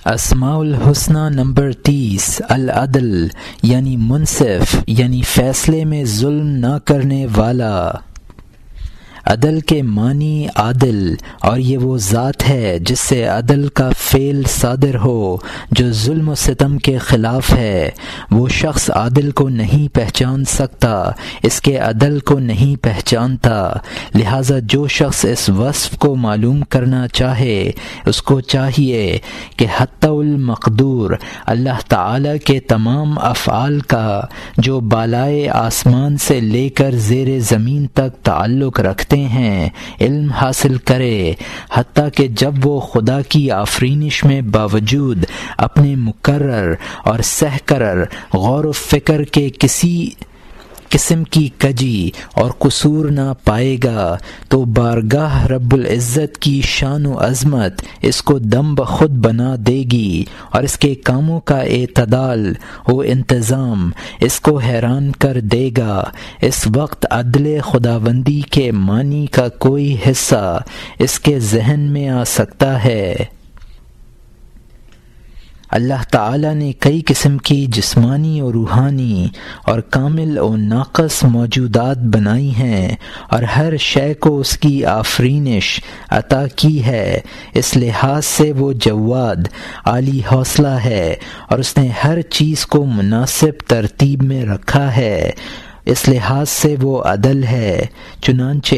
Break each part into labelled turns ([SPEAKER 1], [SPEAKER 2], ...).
[SPEAKER 1] اسماء الحسنی number 30 العدل یعنی منصف، یعنی فیصلے میں ظلم نہ کرنے والا۔ عدل کے معنی عادل، اور یہ وہ ذات ہے جس سے عدل کا فعل صادر ہو جو ظلم و ستم کے خلاف ہے۔ وہ شخص عادل کو نہیں پہچان سکتا، اس کے عدل کو نہیں پہچانتا، لہذا جو شخص اس وصف کو معلوم کرنا چاہے اس کو چاہیے کہ حتی المقدور اللہ تعالی کے تمام افعال کا جو بالائے آسمان سے لے کر زیر زمین تک تعلق رکھتے ہیں علم حاصل کرے، حتیٰ کہ جب وہ خدا کی آفرینش میں باوجود اپنے مقرر اور سحقرر غور و فکر کے کسی قسم کی کجی اور قصور نہ پائے گا تو بارگاہ رب العزت کی شان و عظمت اس کو دم بخود بنا دے گی، اور اس کے کاموں کا اعتدال و انتظام اس کو حیران کر دے گا۔ اس وقت عدل خداوندی کے معنی کا کوئی حصہ اس کے ذہن میں آ سکتا ہے۔ اللہ تعالی نے کئی قسم کی جسمانی و روحانی اور کامل و ناقص موجودات بنائی ہیں، اور ہر شے کو اس کی آفرینش عطا کی ہے۔ اس لحاظ سے وہ جواد عالی حوصلہ ہے، اور اس نے ہر چیز کو مناسب ترتیب میں رکھا ہے، اس لحاظ سے وہ عدل ہے۔ چنانچہ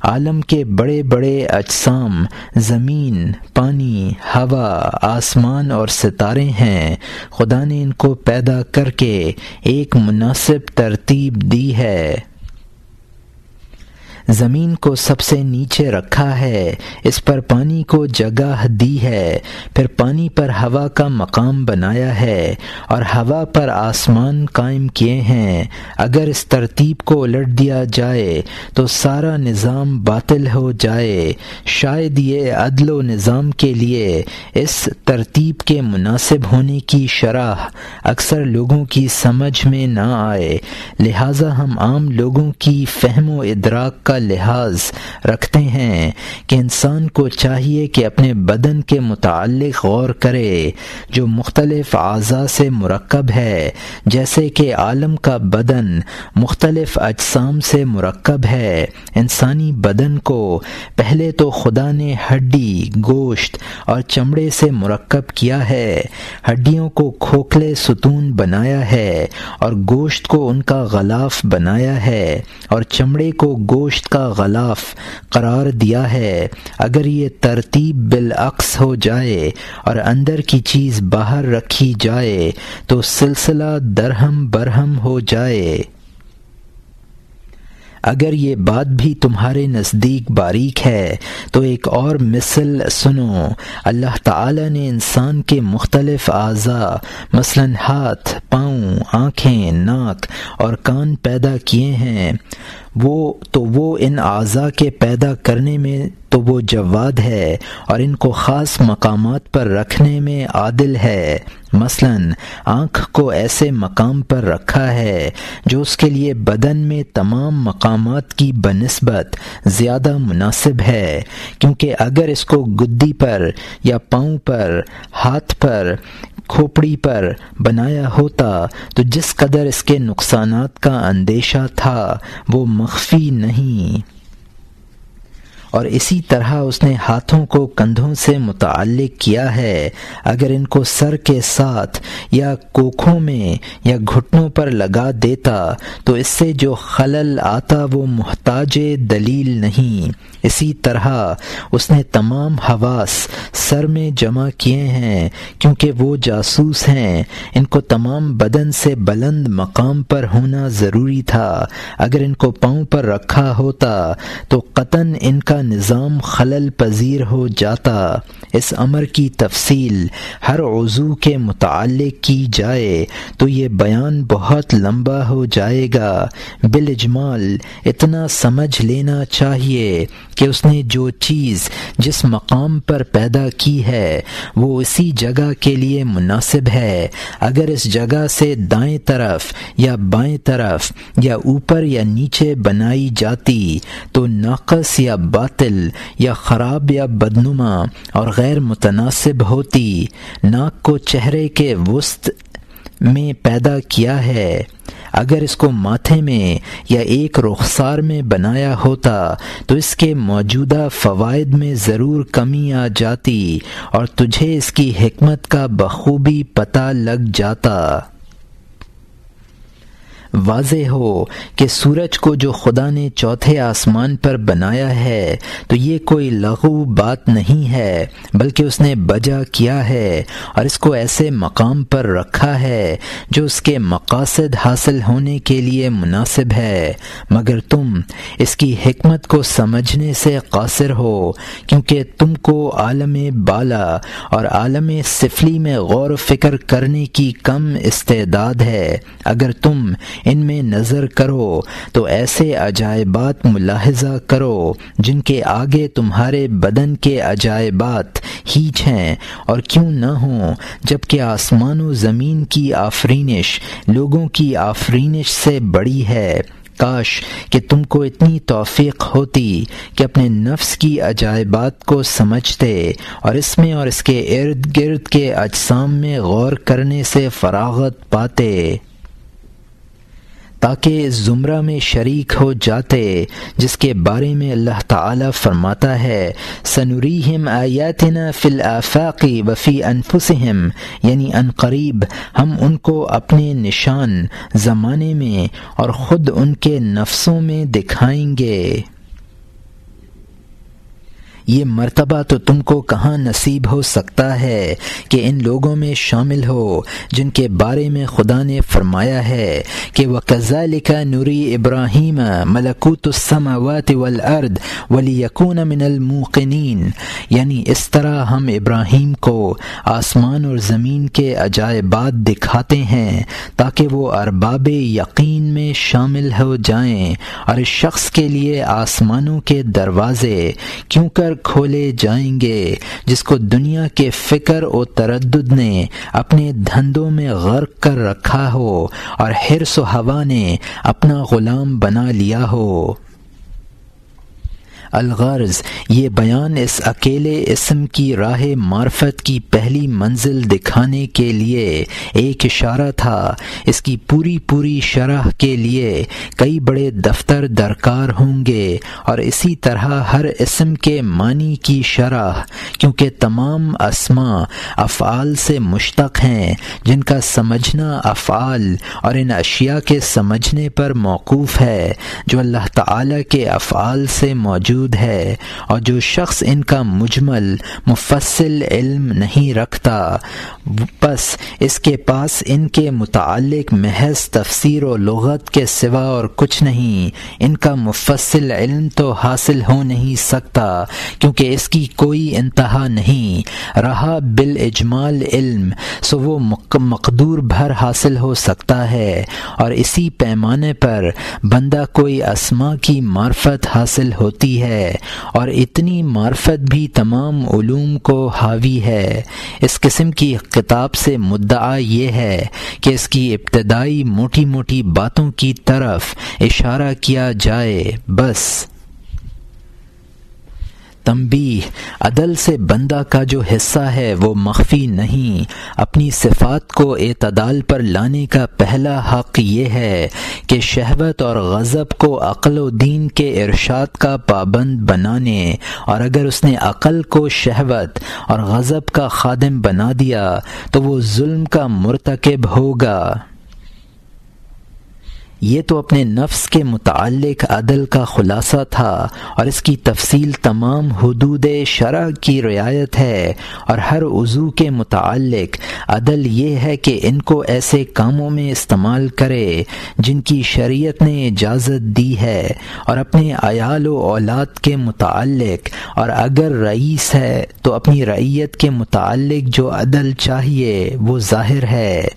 [SPEAKER 1] عالم کے بڑے بڑے اجسام زمین، پانی، ہوا، آسمان اور ستارے ہیں، خدا نے ان کو پیدا کر کے ایک مناسب ترتیب دی ہے۔ زمین کو سب سے نیچے رکھا ہے، اس پر پانی کو جگہ دی ہے، پھر پانی پر ہوا کا مقام بنایا ہے، اور ہوا پر آسمان قائم کیے ہیں۔ اگر اس ترتیب کو الٹ دیا جائے تو سارا نظام باطل ہو جائے۔ شاید یہ عدل و نظام کے لیے اس ترتیب کے مناسب ہونے کی شرح اکثر لوگوں کی سمجھ میں نہ آئے، لہٰذا ہم عام لوگوں کی فہم و ادراک کا لحاظ رکھتے ہیں کہ انسان کو چاہیے کہ اپنے بدن کے متعلق غور کرے جو مختلف اعضاء سے مرکب ہے، جیسے کہ عالم کا بدن مختلف اجسام سے مرکب ہے۔ انسانی بدن کو پہلے تو خدا نے ہڈی، گوشت اور چمڑے سے مرکب کیا ہے۔ ہڈیوں کو کھوکھلے ستون بنایا ہے، اور گوشت کو ان کا غلاف بنایا ہے، اور چمڑے کو گوشت کا غلاف قرار دیا ہے۔ اگر یہ ترتیب بالعکس ہو جائے اور اندر کی چیز باہر رکھی جائے تو سلسلہ درہم برہم ہو جائے۔ اگر یہ بات بھی تمہارے نزدیک باریک ہے تو ایک اور مثل سنو۔ اللہ تعالی نے انسان کے مختلف اعضاء مثلا ہاتھ، پاؤں، آنکھیں، ناک اور کان پیدا کیے ہیں۔ وہ ان اعضاء کے پیدا کرنے میں تو وہ جواد ہے، اور ان کو خاص مقامات پر رکھنے میں عادل ہے۔ مثلا آنکھ کو ایسے مقام پر رکھا ہے جو اس کے لیے بدن میں تمام مقامات کی بنسبت زیادہ مناسب ہے، کیونکہ اگر اس کو گدی پر یا پاؤں پر، ہاتھ پر، کھوپڑی پر بنایا ہوتا تو جس قدر اس کے نقصانات کا اندیشہ تھا وہ مخفی نہیں۔ اور اسی طرح اس نے ہاتھوں کو کندھوں سے متعلق کیا ہے۔ اگر ان کو سر کے ساتھ یا کوکھوں میں یا گھٹنوں پر لگا دیتا تو اس سے جو خلل آتا وہ محتاج دلیل نہیں۔ اسی طرح اس نے تمام حواس سر میں جمع کیے ہیں، کیونکہ وہ جاسوس ہیں۔ ان کو تمام بدن سے بلند مقام پر ہونا ضروری تھا۔ اگر ان کو پاؤں پر رکھا ہوتا تو قطعاً ان کا نظام خلل پذیر ہو جاتا۔ اس امر کی تفصیل ہر عضو کے متعلق کی جائے تو یہ بیان بہت لمبا ہو جائے گا۔ بالاجمال اتنا سمجھ لینا چاہیے کہ اس نے جو چیز جس مقام پر پیدا کی ہے وہ اسی جگہ کے لیے مناسب ہے۔ اگر اس جگہ سے دائیں طرف یا بائیں طرف یا اوپر یا نیچے بنائی جاتی تو ناقص یا باطل باطل یا خراب یا بدنما اور غیر متناسب ہوتی، ناک کو چہرے کے وسط میں پیدا کیا ہے، اگر اس کو ماتھے میں یا ایک رخسار میں بنایا ہوتا تو اس کے موجودہ فوائد میں ضرور کمی آ جاتی اور تجھے اس کی حکمت کا بخوبی پتہ لگ جاتا۔ واضح ہو کہ سورج کو جو خدا نے چوتھے آسمان پر بنایا ہے تو یہ کوئی لغو بات نہیں ہے، بلکہ اس نے بجا کیا ہے اور اس کو ایسے مقام پر رکھا ہے جو اس کے مقاصد حاصل ہونے کے لیے مناسب ہے، مگر تم اس کی حکمت کو سمجھنے سے قاصر ہو، کیونکہ تم کو عالم بالا اور عالم سفلی میں غور و فکر کرنے کی کم استعداد ہے۔ اگر تم ان میں نظر کرو تو ایسے عجائبات ملاحظہ کرو جن کے آگے تمہارے بدن کے عجائبات ہیچ ہیں اور کیوں نہ ہوں، جبکہ آسمان و زمین کی آفرینش لوگوں کی آفرینش سے بڑی ہے۔ کاش کہ تم کو اتنی توفیق ہوتی کہ اپنے نفس کی عجائبات کو سمجھتے اور اس میں اور اس کے ارد گرد کے اجسام میں غور کرنے سے فراغت پاتے، تاکہ اس زمرہ میں شریک ہو جاتے جس کے بارے میں اللہ تعالی فرماتا ہے سنریہم آیاتنا فی الآفاق وفی انفسہم، یعنی ان قریب ہم ان کو اپنے نشان زمانے میں اور خود ان کے نفسوں میں دکھائیں گے۔ یہ مرتبہ تو تم کو کہاں نصیب ہو سکتا ہے کہ ان لوگوں میں شامل ہو جن کے بارے میں خدا نے فرمایا ہے کہ وَكَذَلِكَ نُرِي إِبْرَاهِيمَ مَلَكُوتُ السَّمَاوَاتِ وَالْأَرْضِ وَلِيَكُونَ مِنَ الْمُوقِنِينَ، یعنی اس طرح ہم ابراہیم کو آسمان اور زمین کے عجائبات دکھاتے ہیں تاکہ وہ ارباب یقین میں شامل ہو جائیں، اور اس شخص کے لیے آسمانوں کے دروازے کیوں کر کھولے جائیں گے جس کو دنیا کے فکر و تردد نے اپنے دھندوں میں غرق کر رکھا ہو اور حرص و ہوا نے اپنا غلام بنا لیا ہو۔ الغرض یہ بیان اس اکیلے اسم کی راہ معرفت کی پہلی منزل دکھانے کے لیے ایک اشارہ تھا۔ اس کی پوری شرح کے لیے کئی بڑے دفتر درکار ہوں گے، اور اسی طرح ہر اسم کے معنی کی شرح، کیونکہ تمام اسماء افعال سے مشتق ہیں جن کا سمجھنا افعال اور ان اشیاء کے سمجھنے پر موقوف ہے جو اللہ تعالی کے افعال سے موجود ہے، اور جو شخص ان کا مجمل مفصل علم نہیں رکھتا بس اس کے پاس ان کے متعلق محض تفسیر و لغت کے سوا اور کچھ نہیں، ان کا مفصل علم تو حاصل ہو نہیں سکتا کیونکہ اس کی کوئی انتہا نہیں رہا بالاجمال علم، سو وہ مقدور بھر حاصل ہو سکتا ہے، اور اسی پیمانے پر بندہ کوئی اسماء کی معرفت حاصل ہوتی ہے، اور اتنی معرفت بھی تمام علوم کو حاوی ہے۔ اس قسم کی کتاب سے مدعا یہ ہے کہ اس کی ابتدائی موٹی باتوں کی طرف اشارہ کیا جائے بس۔ تنبیہ: عدل سے بندہ کا جو حصہ ہے وہ مخفی نہیں۔ اپنی صفات کو اعتدال پر لانے کا پہلا حق یہ ہے کہ شہوت اور غضب کو عقل و دین کے ارشاد کا پابند بنانے، اور اگر اس نے عقل کو شہوت اور غضب کا خادم بنا دیا تو وہ ظلم کا مرتکب ہوگا۔ یہ تو اپنے نفس کے متعلق عدل کا خلاصہ تھا، اور اس کی تفصیل تمام حدود شرع کی رعایت ہے، اور ہر عضو کے متعلق عدل یہ ہے کہ ان کو ایسے کاموں میں استعمال کرے جن کی شریعت نے اجازت دی ہے، اور اپنے عیال و اولاد کے متعلق، اور اگر رئیس ہے تو اپنی رعیت کے متعلق جو عدل چاہیے وہ ظاہر ہے۔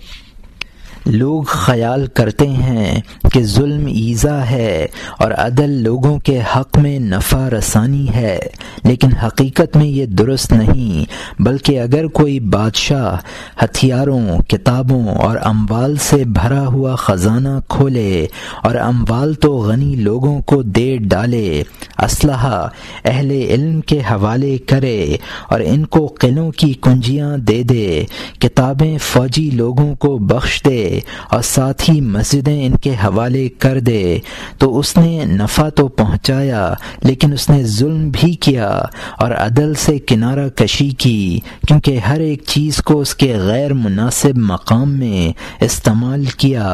[SPEAKER 1] لوگ خیال کرتے ہیں کہ ظلم ایذا ہے اور عدل لوگوں کے حق میں نفع رسانی ہے، لیکن حقیقت میں یہ درست نہیں، بلکہ اگر کوئی بادشاہ ہتھیاروں، کتابوں اور اموال سے بھرا ہوا خزانہ کھولے اور اموال تو غنی لوگوں کو دے ڈالے، اسلحہ اہل علم کے حوالے کرے اور ان کو قلعوں کی کنجیاں دے دے، کتابیں فوجی لوگوں کو بخش دے اور ساتھ ہی مسجدیں ان کے حوالے کر دے، تو اس نے نفع تو پہنچایا لیکن اس نے ظلم بھی کیا اور عدل سے کنارہ کشی کی، کیونکہ ہر ایک چیز کو اس کے غیر مناسب مقام میں استعمال کیا،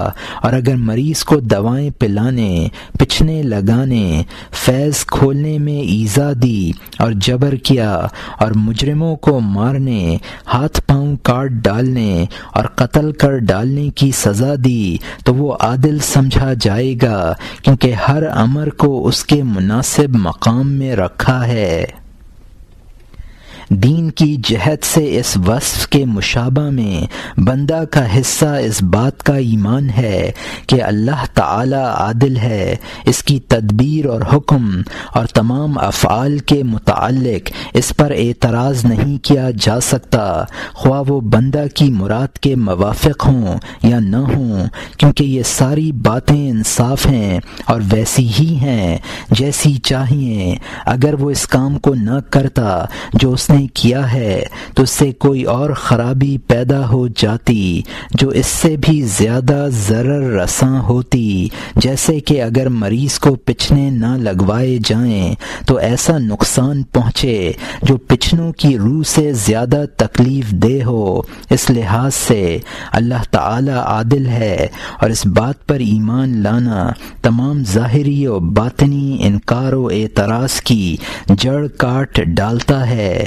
[SPEAKER 1] اور اگر مریض کو دوائیں پلانے، پچھنے لگانے، فیض کھولنے میں ایذا دی اور جبر کیا، اور مجرموں کو مارنے، ہاتھ پاؤں کاٹ ڈالنے اور قتل کر ڈالنے کی سزا دی، تو وہ عادل سمجھا جائے گا، کیونکہ ہر امر کو اس کے مناسب مقام میں رکھا ہے۔ دین کی جہت سے اس وصف کے مشابہ میں بندہ کا حصہ اس بات کا ایمان ہے کہ اللہ تعالی عادل ہے، اس کی تدبیر اور حکم اور تمام افعال کے متعلق اس پر اعتراض نہیں کیا جا سکتا، خواہ وہ بندہ کی مراد کے موافق ہوں یا نہ ہوں، کیونکہ یہ ساری باتیں انصاف ہیں اور ویسی ہی ہیں جیسی چاہیے۔ اگر وہ اس کام کو نہ کرتا جو اس نے کیا ہے تو اس سے کوئی اور خرابی پیدا ہو جاتی جو اس سے بھی زیادہ ضرر رساں ہوتی، جیسے کہ اگر مریض کو پچھنے نہ لگوائے جائیں تو ایسا نقصان پہنچے جو پچھنوں کی روح سے زیادہ تکلیف دہ ہو۔ اس لحاظ سے اللہ تعالی عادل ہے، اور اس بات پر ایمان لانا تمام ظاہری و باطنی انکار و اعتراض کی جڑ کاٹ ڈالتا ہے۔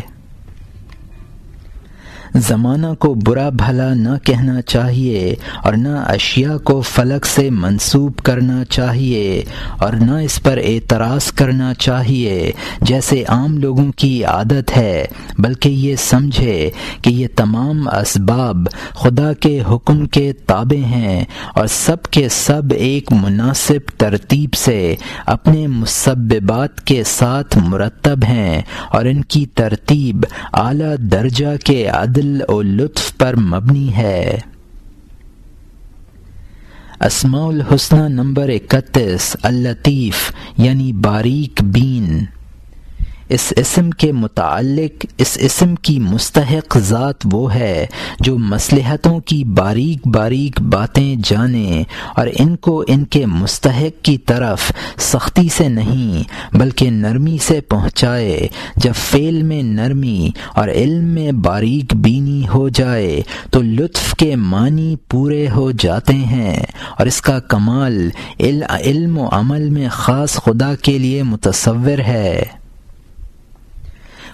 [SPEAKER 1] زمانہ کو برا بھلا نہ کہنا چاہیے اور نہ اشیاء کو فلک سے منسوب کرنا چاہیے اور نہ اس پر اعتراض کرنا چاہیے جیسے عام لوگوں کی عادت ہے، بلکہ یہ سمجھے کہ یہ تمام اسباب خدا کے حکم کے تابع ہیں اور سب کے سب ایک مناسب ترتیب سے اپنے مسببات کے ساتھ مرتب ہیں، اور ان کی ترتیب اعلیٰ درجہ کے عدل و لطف پر مبنی ہے۔ اسماء الحسنی نمبر 31 اللطیف یعنی باریک بین۔ اس اسم کے متعلق اس اسم کی مستحق ذات وہ ہے جو مصلحتوں کی باریک باریک باتیں جانے اور ان کو ان کے مستحق کی طرف سختی سے نہیں بلکہ نرمی سے پہنچائے۔ جب فعل میں نرمی اور علم میں باریک بینی ہو جائے تو لطف کے معنی پورے ہو جاتے ہیں، اور اس کا کمال علم و عمل میں خاص خدا کے لیے متصور ہے۔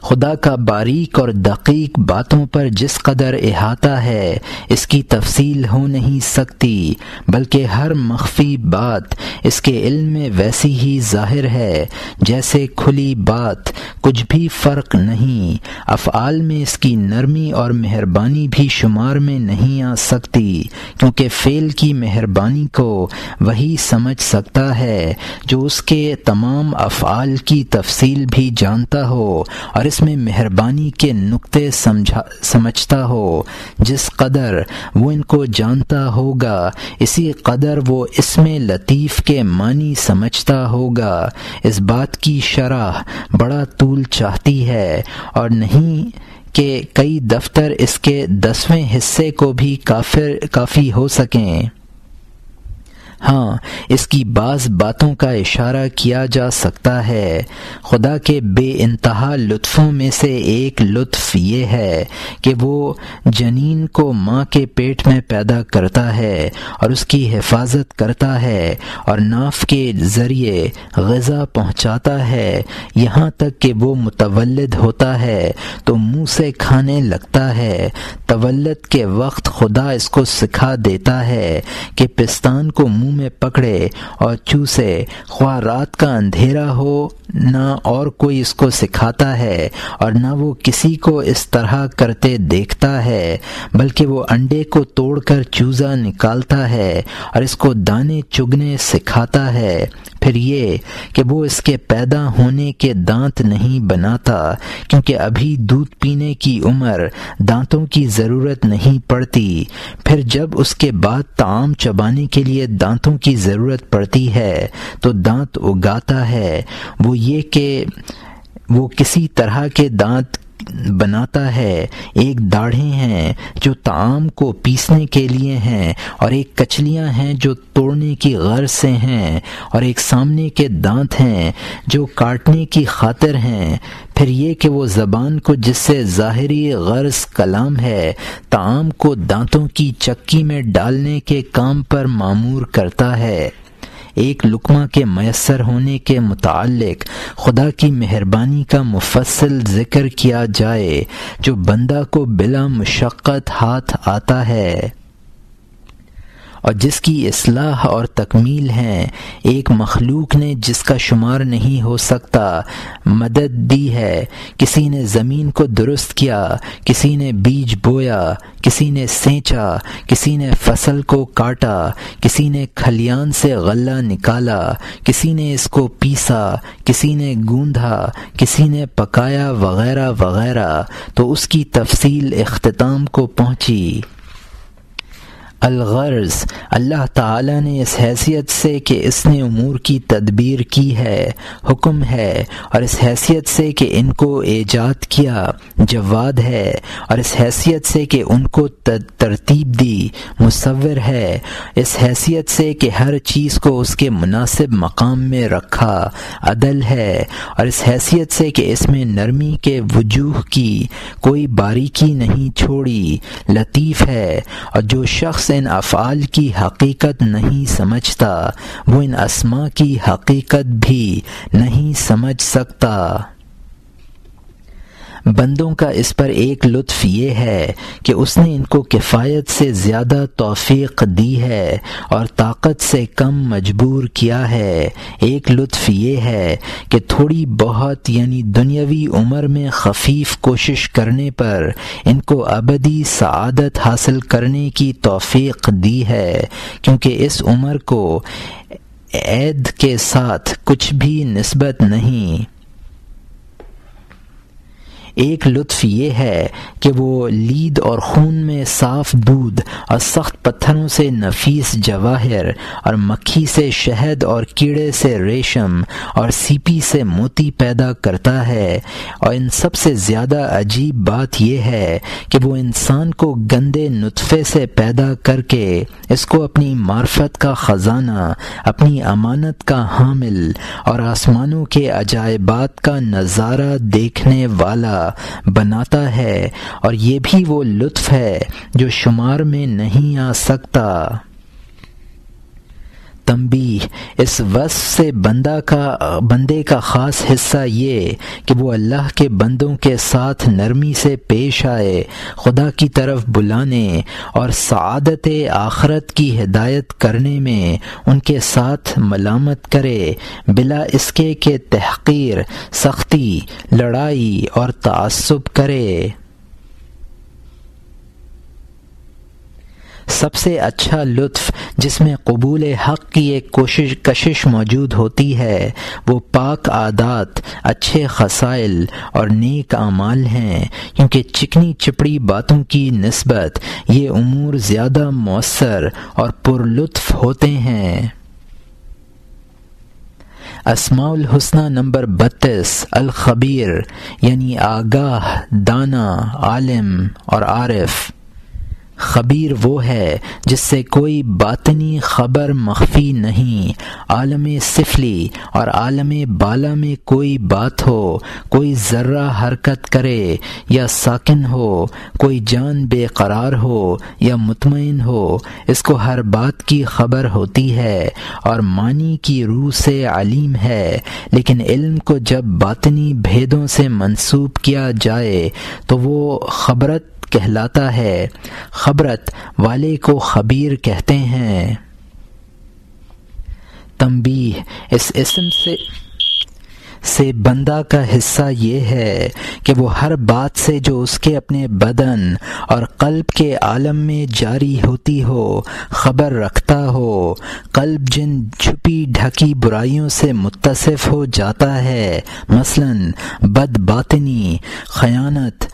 [SPEAKER 1] خدا کا باریک اور دقیق باتوں پر جس قدر احاطہ ہے اس کی تفصیل ہو نہیں سکتی، بلکہ ہر مخفی بات اس کے علم میں ویسی ہی ظاہر ہے جیسے کھلی بات، کچھ بھی فرق نہیں۔ افعال میں اس کی نرمی اور مہربانی بھی شمار میں نہیں آ سکتی، کیونکہ فعل کی مہربانی کو وہی سمجھ سکتا ہے جو اس کے تمام افعال کی تفصیل بھی جانتا ہو اور اس میں مہربانی کے نقطے سمجھتا ہو۔ جس قدر وہ ان کو جانتا ہوگا اسی قدر وہ اسم لطیف کے معنی سمجھتا ہوگا۔ اس بات کی شرح بڑا طول چاہتی ہے اور نہیں کہ کئی دفتر اس کے 10ویں حصے کو بھی کافی ہو سکیں۔ ہاں، اس کی بعض باتوں کا اشارہ کیا جا سکتا ہے۔ خدا کے بے انتہا لطفوں میں سے ایک لطف یہ ہے کہ وہ جنین کو ماں کے پیٹ میں پیدا کرتا ہے اور اس کی حفاظت کرتا ہے اور ناف کے ذریعے غذا پہنچاتا ہے، یہاں تک کہ وہ متولد ہوتا ہے تو منہ سے کھانے لگتا ہے۔ تولد کے وقت خدا اس کو سکھا دیتا ہے کہ پستان کو منہ میں پکڑے اور چوسے، خواہ رات کا اندھیرا ہو، نہ اور کوئی اس کو سکھاتا ہے اور نہ وہ کسی کو اس طرح کرتے دیکھتا ہے، بلکہ وہ انڈے کو توڑ کر چوزا نکالتا ہے اور اس کو دانے چگنے سکھاتا ہے۔ پھر یہ کہ وہ اس کے پیدا ہونے کے دانت نہیں بناتا، کیونکہ ابھی دودھ پینے کی عمر، دانتوں کی ضرورت نہیں پڑتی۔ پھر جب اس کے بعد طعام چبانے کے لیے دانتوں کی ضرورت پڑتی ہے تو دانت اگاتا ہے۔ وہ یہ کہ وہ کسی طرح کے دانت بناتا ہے، ایک داڑھیں ہیں جو طعام کو پیسنے کے لیے ہیں، اور ایک کچلیاں ہیں جو توڑنے کی غرض سے ہیں، اور ایک سامنے کے دانت ہیں جو کاٹنے کی خاطر ہیں۔ پھر یہ کہ وہ زبان کو جس سے ظاہری غرض کلام ہے، طعام کو دانتوں کی چکی میں ڈالنے کے کام پر معمور کرتا ہے۔ ایک لقمہ کے میسر ہونے کے متعلق خدا کی مہربانی کا مفصل ذکر کیا جائے جو بندہ کو بلا مشقت ہاتھ آتا ہے اور جس کی اصلاح اور تکمیل ہے، ایک مخلوق نے جس کا شمار نہیں ہو سکتا مدد دی ہے۔ کسی نے زمین کو درست کیا، کسی نے بیج بویا، کسی نے سینچا، کسی نے فصل کو کاٹا، کسی نے کھلیان سے غلہ نکالا، کسی نے اس کو پیسا، کسی نے گوندھا، کسی نے پکایا وغیرہ وغیرہ، تو اس کی تفصیل اختتام کو پہنچی۔ الغرض، اللہ تعالیٰ نے اس حیثیت سے کہ اس نے امور کی تدبیر کی ہے، حکم ہے، اور اس حیثیت سے کہ ان کو ایجاد کیا، جواد ہے، اور اس حیثیت سے کہ ان کو ترتیب دی، مصور ہے، اس حیثیت سے کہ ہر چیز کو اس کے مناسب مقام میں رکھا، عدل ہے، اور اس حیثیت سے کہ اس میں نرمی کے وجوہ کی کوئی باریکی نہیں چھوڑی، لطیف ہے، اور جو شخص ان افعال کی حقیقت نہیں سمجھتا وہ ان اسماء کی حقیقت بھی نہیں سمجھ سکتا۔ بندوں کا اس پر ایک لطف یہ ہے کہ اس نے ان کو کفایت سے زیادہ توفیق دی ہے اور طاقت سے کم مجبور کیا ہے۔ ایک لطف یہ ہے کہ تھوڑی بہت یعنی دنیاوی عمر میں خفیف کوشش کرنے پر ان کو ابدی سعادت حاصل کرنے کی توفیق دی ہے، کیونکہ اس عمر کو عید کے ساتھ کچھ بھی نسبت نہیں۔ ایک لطف یہ ہے کہ وہ لید اور خون میں صاف دودھ اور سخت پتھروں سے نفیس جواہر اور مکھی سے شہد اور کیڑے سے ریشم اور سیپی سے موتی پیدا کرتا ہے، اور ان سب سے زیادہ عجیب بات یہ ہے کہ وہ انسان کو گندے نطفے سے پیدا کر کے اس کو اپنی معرفت کا خزانہ، اپنی امانت کا حامل اور آسمانوں کے عجائبات کا نظارہ دیکھنے والا بناتا ہے، اور یہ بھی وہ لطف ہے جو شمار میں نہیں آ سکتا۔ تنبیہ، اس وصف سے بندے کا خاص حصہ یہ کہ وہ اللہ کے بندوں کے ساتھ نرمی سے پیش آئے، خدا کی طرف بلانے اور سعادت آخرت کی ہدایت کرنے میں ان کے ساتھ ملامت کرے، بلا اس کے کہ تحقیر، سختی، لڑائی اور تعصب کرے۔ سب سے اچھا لطف جس میں قبول حق کی ایک کشش موجود ہوتی ہے وہ پاک عادات، اچھے خصائل اور نیک اعمال ہیں، کیونکہ چکنی چپڑی باتوں کی نسبت یہ امور زیادہ مؤثر اور پرلطف ہوتے ہیں۔ اسماء الحسنی نمبر 32 الخبیر یعنی آگاہ، دانا، عالم اور عارف۔ خبیر وہ ہے جس سے کوئی باطنی خبر مخفی نہیں، عالم سفلی اور عالم بالا میں کوئی بات ہو، کوئی ذرہ حرکت کرے یا ساکن ہو، کوئی جان بے قرار ہو یا مطمئن ہو، اس کو ہر بات کی خبر ہوتی ہے اور معنی کی روح سے علیم ہے، لیکن علم کو جب باطنی بھیدوں سے منسوب کیا جائے تو وہ خبرت کہلاتا ہے۔ خبرت والے کو خبیر کہتے ہیں۔ تنبیہ، اس اسم سے بندہ کا حصہ یہ ہے کہ وہ ہر بات سے جو اس کے اپنے بدن اور قلب کے عالم میں جاری ہوتی ہو خبر رکھتا ہو۔ قلب جن چھپی ڈھکی برائیوں سے متصف ہو جاتا ہے، مثلاً بد باطنی، خیانت،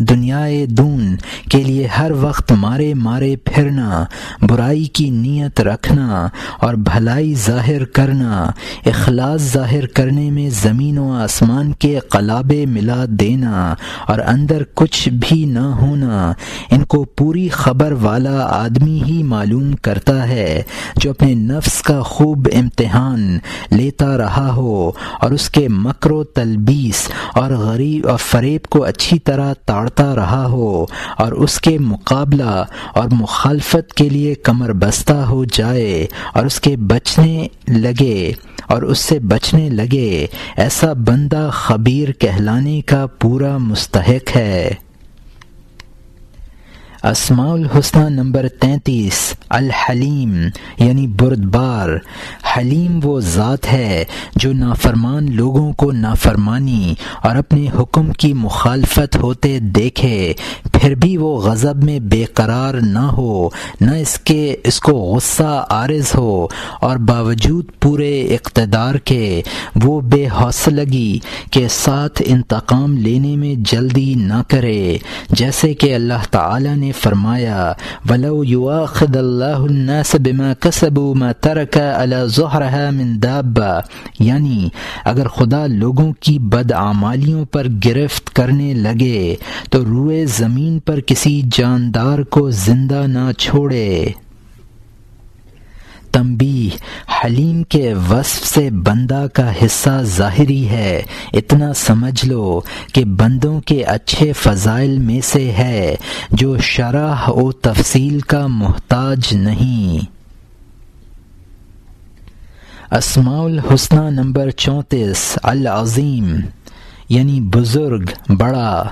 [SPEAKER 1] دنیائے دون کے لیے ہر وقت مارے پھرنا، برائی کی نیت رکھنا اور بھلائی ظاہر کرنا، اخلاص ظاہر کرنے میں زمین و آسمان کے قلابے ملا دینا اور اندر کچھ بھی نہ ہونا، ان کو پوری خبر والا آدمی ہی معلوم کرتا ہے جو اپنے نفس کا خوب امتحان لیتا رہا ہو اور اس کے مکر و تلبیس اور غریب اور فریب کو اچھی طرح تاڑتا رہا ہو اور اس کے مقابلہ اور مخالفت کے لیے کمر بستہ ہو جائے اور اس سے بچنے لگے، ایسا بندہ خبیر کہلانے کا پورا مستحق ہے۔ اسماء الحسنی نمبر 33، الحلیم یعنی بردبار۔ حلیم وہ ذات ہے جو نافرمان لوگوں کو نافرمانی اور اپنے حکم کی مخالفت ہوتے دیکھے پھر بھی وہ غضب میں بے قرار نہ ہو، نہ اس کو غصہ عارض ہو، اور باوجود پورے اقتدار کے وہ بے حوصلگی کے ساتھ انتقام لینے میں جلدی نہ کرے، جیسے کہ اللہ تعالی نے فرمایا وَلَوْ يُؤَاخِذُ اللَّهُ النَّاسَ بِمَا كَسَبُوا مَا تَرَكَ عَلَى ظُهْرِهَا مِن دَابَّةٍ، یعنی اگر خدا لوگوں کی بدعمالیوں پر گرفت کرنے لگے تو روئے زمین پر کسی جاندار کو زندہ نہ چھوڑے۔ تنبیہ، حلیم کے وصف سے بندہ کا حصہ ظاہری ہے، اتنا سمجھ لو کہ بندوں کے اچھے فضائل میں سے ہے جو شرح و تفصیل کا محتاج نہیں۔ اسماء الحسنی نمبر 34، العظیم یعنی بزرگ، بڑا۔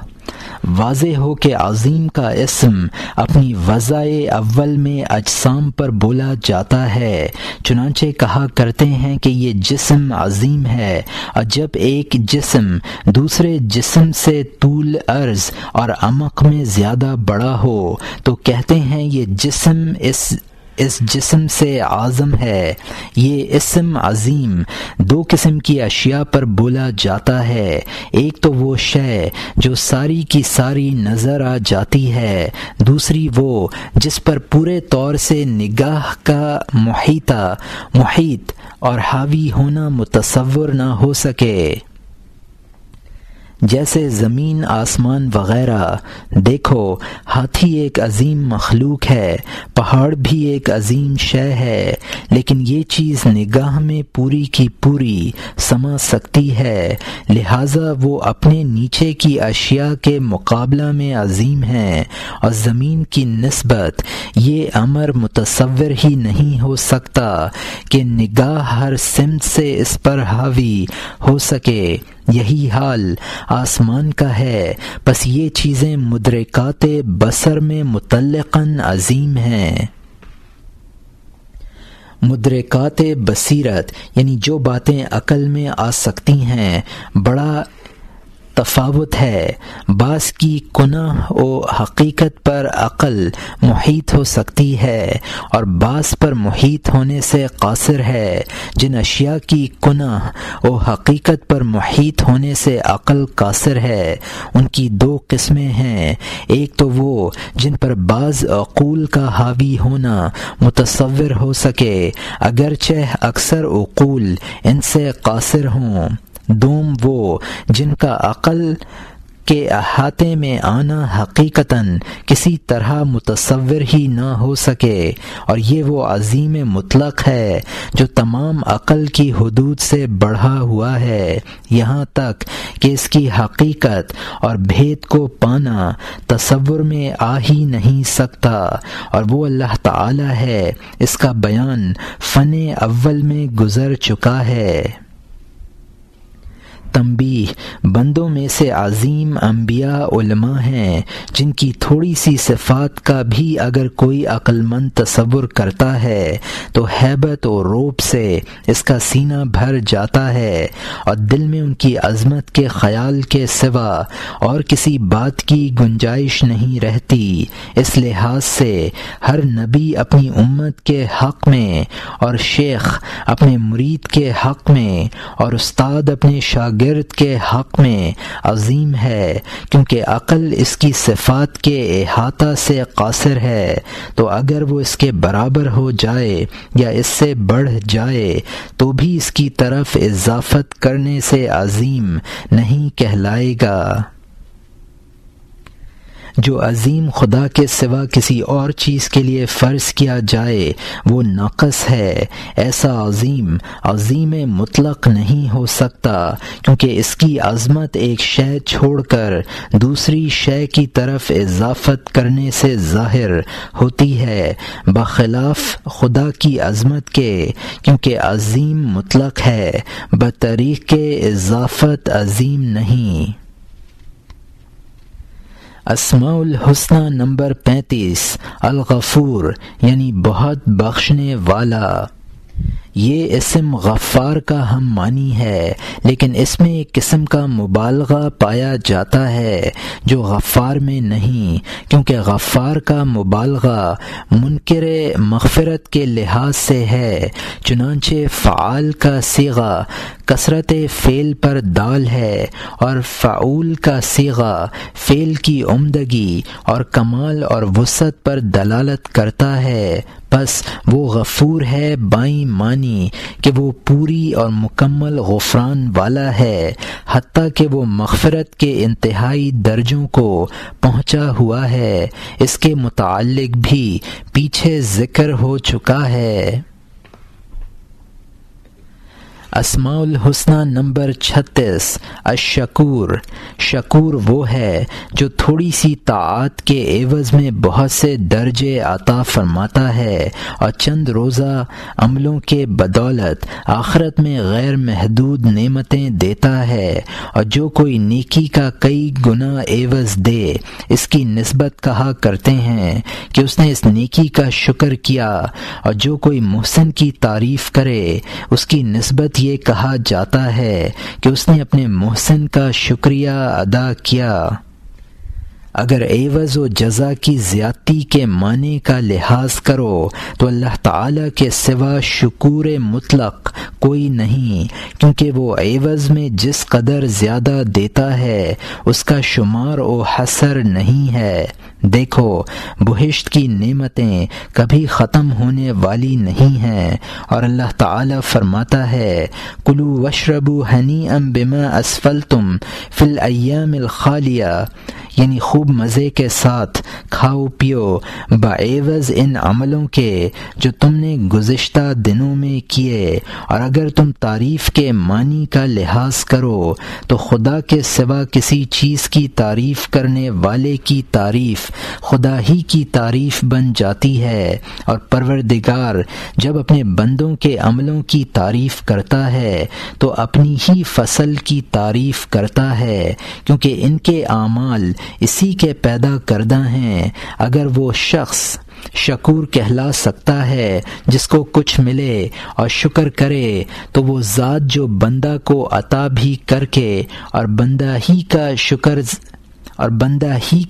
[SPEAKER 1] واضح ہو کہ عظیم کا اسم اپنی وضع اول میں اجسام پر بولا جاتا ہے، چنانچہ کہا کرتے ہیں کہ یہ جسم عظیم ہے، اور جب ایک جسم دوسرے جسم سے طول عرض اور عمق میں زیادہ بڑا ہو تو کہتے ہیں یہ جسم اس جسم سے اعظم ہے۔ یہ اسم عظیم دو قسم کی اشیاء پر بولا جاتا ہے، ایک تو وہ شے جو ساری کی ساری نظر آ جاتی ہے، دوسری وہ جس پر پورے طور سے نگاہ کا محیط اور حاوی ہونا متصور نہ ہو سکے، جیسے زمین، آسمان وغیرہ۔ دیکھو، ہاتھی ایک عظیم مخلوق ہے، پہاڑ بھی ایک عظیم شے ہے، لیکن یہ چیز نگاہ میں پوری کی پوری سما سکتی ہے، لہٰذا وہ اپنے نیچے کی اشیاء کے مقابلہ میں عظیم ہیں، اور زمین کی نسبت یہ امر متصور ہی نہیں ہو سکتا کہ نگاہ ہر سمت سے اس پر حاوی ہو سکے۔ یہی حال آسمان کا ہے، پس یہ چیزیں مدرکات بصر میں مطلقاً عظیم ہیں۔ مدرکات بصیرت یعنی جو باتیں عقل میں آ سکتی ہیں، بڑا تفاوت ہے۔ بعض کی کنہ و حقیقت پر عقل محیط ہو سکتی ہے اور بعض پر محیط ہونے سے قاصر ہے۔ جن اشیاء کی کنہ و حقیقت پر محیط ہونے سے عقل قاصر ہے ان کی دو قسمیں ہیں، ایک تو وہ جن پر بعض عقول کا حاوی ہونا متصور ہو سکے اگرچہ اکثر عقول ان سے قاصر ہوں، دوم وہ جن کا عقل کے احاطے میں آنا حقیقتاً کسی طرح متصور ہی نہ ہو سکے، اور یہ وہ عظیم مطلق ہے جو تمام عقل کی حدود سے بڑھا ہوا ہے، یہاں تک کہ اس کی حقیقت اور بھید کو پانا تصور میں آ ہی نہیں سکتا، اور وہ اللہ تعالی ہے۔ اس کا بیان فن اول میں گزر چکا ہے۔ تنبیہ: بندوں میں سے عظیم انبیاء علماء ہیں جن کی تھوڑی سی صفات کا بھی اگر کوئی عقل مند تصور کرتا ہے تو ہیبت و رعب سے اس کا سینہ بھر جاتا ہے اور دل میں ان کی عظمت کے خیال کے سوا اور کسی بات کی گنجائش نہیں رہتی۔ اس لحاظ سے ہر نبی اپنی امت کے حق میں اور شیخ اپنے مرید کے حق میں اور استاد اپنے شاگرد کے حق میں عظیم ہے، کیونکہ عقل اس کی صفات کے احاطہ سے قاصر ہے، تو اگر وہ اس کے برابر ہو جائے یا اس سے بڑھ جائے تو بھی اس کی طرف اضافت کرنے سے عظیم نہیں کہلائے گا۔ جو عظیم خدا کے سوا کسی اور چیز کے لیے فرض کیا جائے وہ ناقص ہے۔ ایسا عظیم مطلق نہیں ہو سکتا، کیونکہ اس کی عظمت ایک شے چھوڑ کر دوسری شے کی طرف اضافت کرنے سے ظاہر ہوتی ہے، بخلاف خدا کی عظمت کے، کیونکہ عظیم مطلق ہے، بطریق اضافت عظیم نہیں۔ اسماء الحسنی نمبر 35 الغفور یعنی بہت بخشنے والا۔ یہ اسم غفار کا ہم معنی ہے، لیکن اس میں ایک قسم کا مبالغہ پایا جاتا ہے جو غفار میں نہیں، کیونکہ غفار کا مبالغہ منکر مغفرت کے لحاظ سے ہے، چنانچہ فعال کا صیغہ کثرت فعل پر دال ہے اور فعول کا صیغہ فعل کی عمدگی اور کمال اور وسعت پر دلالت کرتا ہے۔ بس وہ غفور ہے بائیں معنی کہ وہ پوری اور مکمل غفران والا ہے، حتیٰ کہ وہ مغفرت کے انتہائی درجوں کو پہنچا ہوا ہے۔ اس کے متعلق بھی پیچھے ذکر ہو چکا ہے۔ اسماء الحسنی نمبر 36 الشکور۔ شکور وہ ہے جو تھوڑی سی طاعت کے عوض میں بہت سے درجے عطا فرماتا ہے اور چند روزہ عملوں کے بدولت آخرت میں غیر محدود نعمتیں دیتا ہے، اور جو کوئی نیکی کا کئی گنا عوض دے اس کی نسبت کہا کرتے ہیں کہ اس نے اس نیکی کا شکر کیا، اور جو کوئی محسن کی تعریف کرے اس کی نسبت یہ کہا جاتا ہے کہ اس نے اپنے محسن کا شکریہ ادا کیا۔ اگر عوض و جزا کی زیادتی کے معنی کا لحاظ کرو تو اللہ تعالیٰ کے سوا شکور مطلق کوئی نہیں، کیونکہ وہ عوض میں جس قدر زیادہ دیتا ہے اس کا شمار و حصر نہیں ہے۔ دیکھو، بہشت کی نعمتیں کبھی ختم ہونے والی نہیں ہیں، اور اللہ تعالیٰ فرماتا ہے کلوا واشربوا ہنیئا بما اسفلتم فی الایام الخالیہ، یعنی خوب مزے کے ساتھ کھاؤ پیو بعوض ان عملوں کے جو تم نے گزشتہ دنوں میں کیے۔ اور اگر تم تعریف کے معنی کا لحاظ کرو تو خدا کے سوا کسی چیز کی تعریف کرنے والے کی تعریف خدا ہی کی تعریف بن جاتی ہے، اور پروردگار جب اپنے بندوں کے عملوں کی تعریف کرتا ہے تو اپنی ہی فصل کی تعریف کرتا ہے، کیونکہ ان کے اعمال اسی کے پیدا کردہ ہیں۔ اگر وہ شخص شکور کہلا سکتا ہے جس کو کچھ ملے اور شکر کرے، تو وہ ذات جو بندہ کو عطا بھی کر کے اور بندہ ہی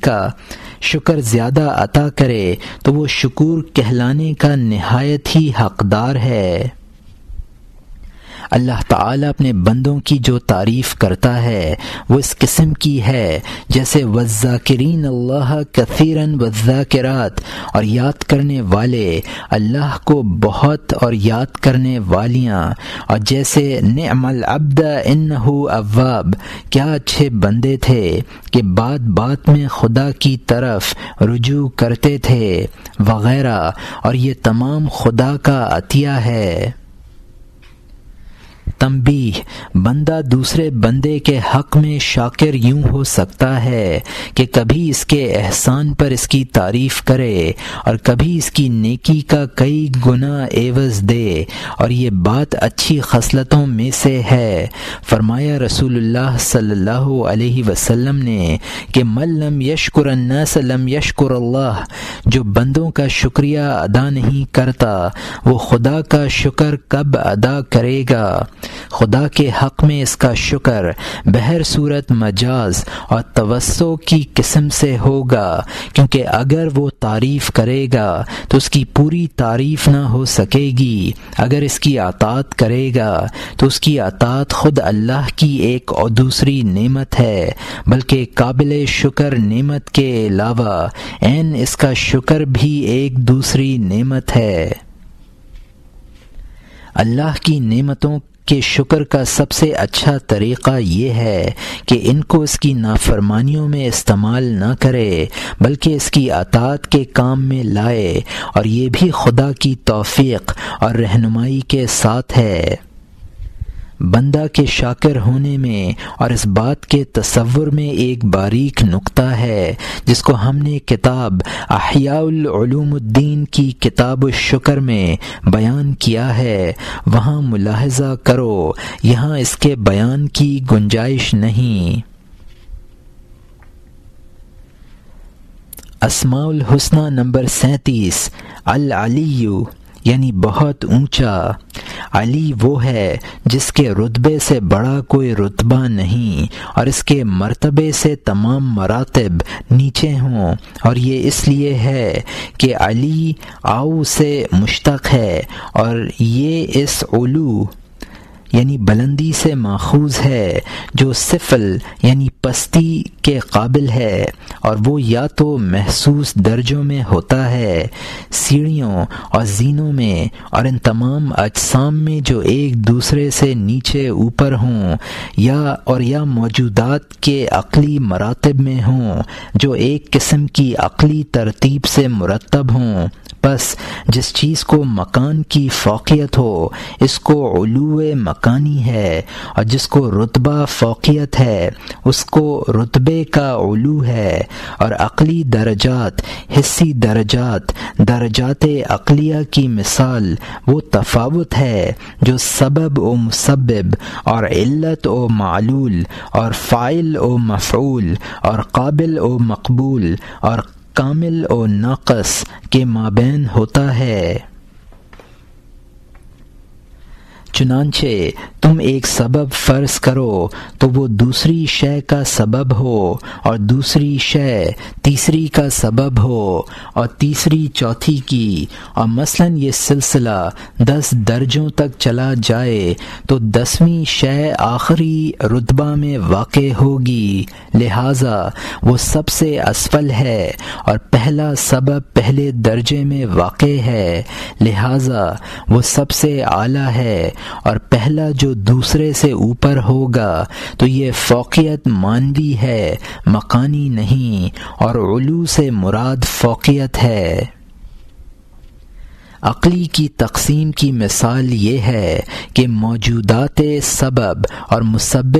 [SPEAKER 1] کا شکر زیادہ عطا کرے تو وہ شکور کہلانے کا نہایت ہی حقدار ہے۔ اللہ تعالیٰ اپنے بندوں کی جو تعریف کرتا ہے وہ اس قسم کی ہے جیسے والذاکرین اللہ کثیرا والذاکرات، اور یاد کرنے والے اللہ کو بہت اور یاد کرنے والیاں، اور جیسے نعم العبد انہ اواب، کیا اچھے بندے تھے کہ بات بات میں خدا کی طرف رجوع کرتے تھے وغیرہ، اور یہ تمام خدا کا عطیہ ہے۔ تنبیہ: بندہ دوسرے بندے کے حق میں شاکر یوں ہو سکتا ہے کہ کبھی اس کے احسان پر اس کی تعریف کرے اور کبھی اس کی نیکی کا کئی گنا عوض دے، اور یہ بات اچھی خصلتوں میں سے ہے۔ فرمایا رسول اللہ صلی اللہ علیہ وسلم نے کہ من لم یشکر الناس لم یشکر اللہ، جو بندوں کا شکریہ ادا نہیں کرتا وہ خدا کا شکر کب ادا کرے گا؟ خدا کے حق میں اس کا شکر بہر صورت مجاز اور توسع کی قسم سے ہوگا، کیونکہ اگر وہ تعریف کرے گا تو اس کی پوری تعریف نہ ہو سکے گی، اگر اس کی اطاعت کرے گا تو اس کی اطاعت خود اللہ کی ایک اور دوسری نعمت ہے، بلکہ قابل شکر نعمت کے علاوہ عین اس کا شکر بھی ایک دوسری نعمت ہے۔ اللہ کی نعمتوں کے شکر کا سب سے اچھا طریقہ یہ ہے کہ ان کو اس کی نافرمانیوں میں استعمال نہ کرے بلکہ اس کی اطاعت کے کام میں لائے، اور یہ بھی خدا کی توفیق اور رہنمائی کے ساتھ ہے۔ بندہ کے شاکر ہونے میں اور اس بات کے تصور میں ایک باریک نقطہ ہے جس کو ہم نے کتاب احیاء العلوم الدین کی کتاب الشکر میں بیان کیا ہے، وہاں ملاحظہ کرو، یہاں اس کے بیان کی گنجائش نہیں۔ اسماء الحسنی نمبر 37، العلی یعنی بہت اونچا۔ علی وہ ہے جس کے رتبے سے بڑا کوئی رتبہ نہیں اور اس کے مرتبے سے تمام مراتب نیچے ہوں، اور یہ اس لیے ہے کہ علی آؤ سے مشتق ہے اور یہ اس علو یعنی بلندی سے ماخوذ ہے جو سفل یعنی پستی کے قابل ہے، اور وہ یا تو محسوس درجوں میں ہوتا ہے، سیڑھیوں اور زینوں میں، اور ان تمام اجسام میں جو ایک دوسرے سے نیچے اوپر ہوں، یا موجودات کے عقلی مراتب میں ہوں جو ایک قسم کی عقلی ترتیب سے مرتب ہوں۔ پس جس چیز کو مکان کی فوقیت ہو اس کو علو مکانی ہے، اور جس کو رتبہ فوقیت ہے اس کو رتبے کا علو ہے، اور عقلی درجات، حسی درجات، درجات عقلیہ کی مثال وہ تفاوت ہے جو سبب و مسبب اور علت و معلول اور فاعل و مفعول اور قابل و مقبول اور کامل و ناقص کے مابین ہوتا ہے۔ چنانچہ تم ایک سبب فرض کرو تو وہ دوسری شے کا سبب ہو، اور دوسری شے تیسری کا سبب ہو، اور تیسری چوتھی کی، اور مثلا یہ سلسلہ 10 درجوں تک چلا جائے تو 10ویں شے آخری رتبہ میں واقع ہوگی، لہذا وہ سب سے اسفل ہے، اور پہلا سبب پہلے درجے میں واقع ہے، لہذا وہ سب سے اعلیٰ ہے، اور پہلا جو دوسرے سے اوپر ہوگا، تو یہ فوقیت مانوی ہے، مکانی نہیں، اور علو سے مراد فوقیت ہے۔ عقلی کی تقسیم کی مثال یہ ہے کہ موجودات سبب اور مسبب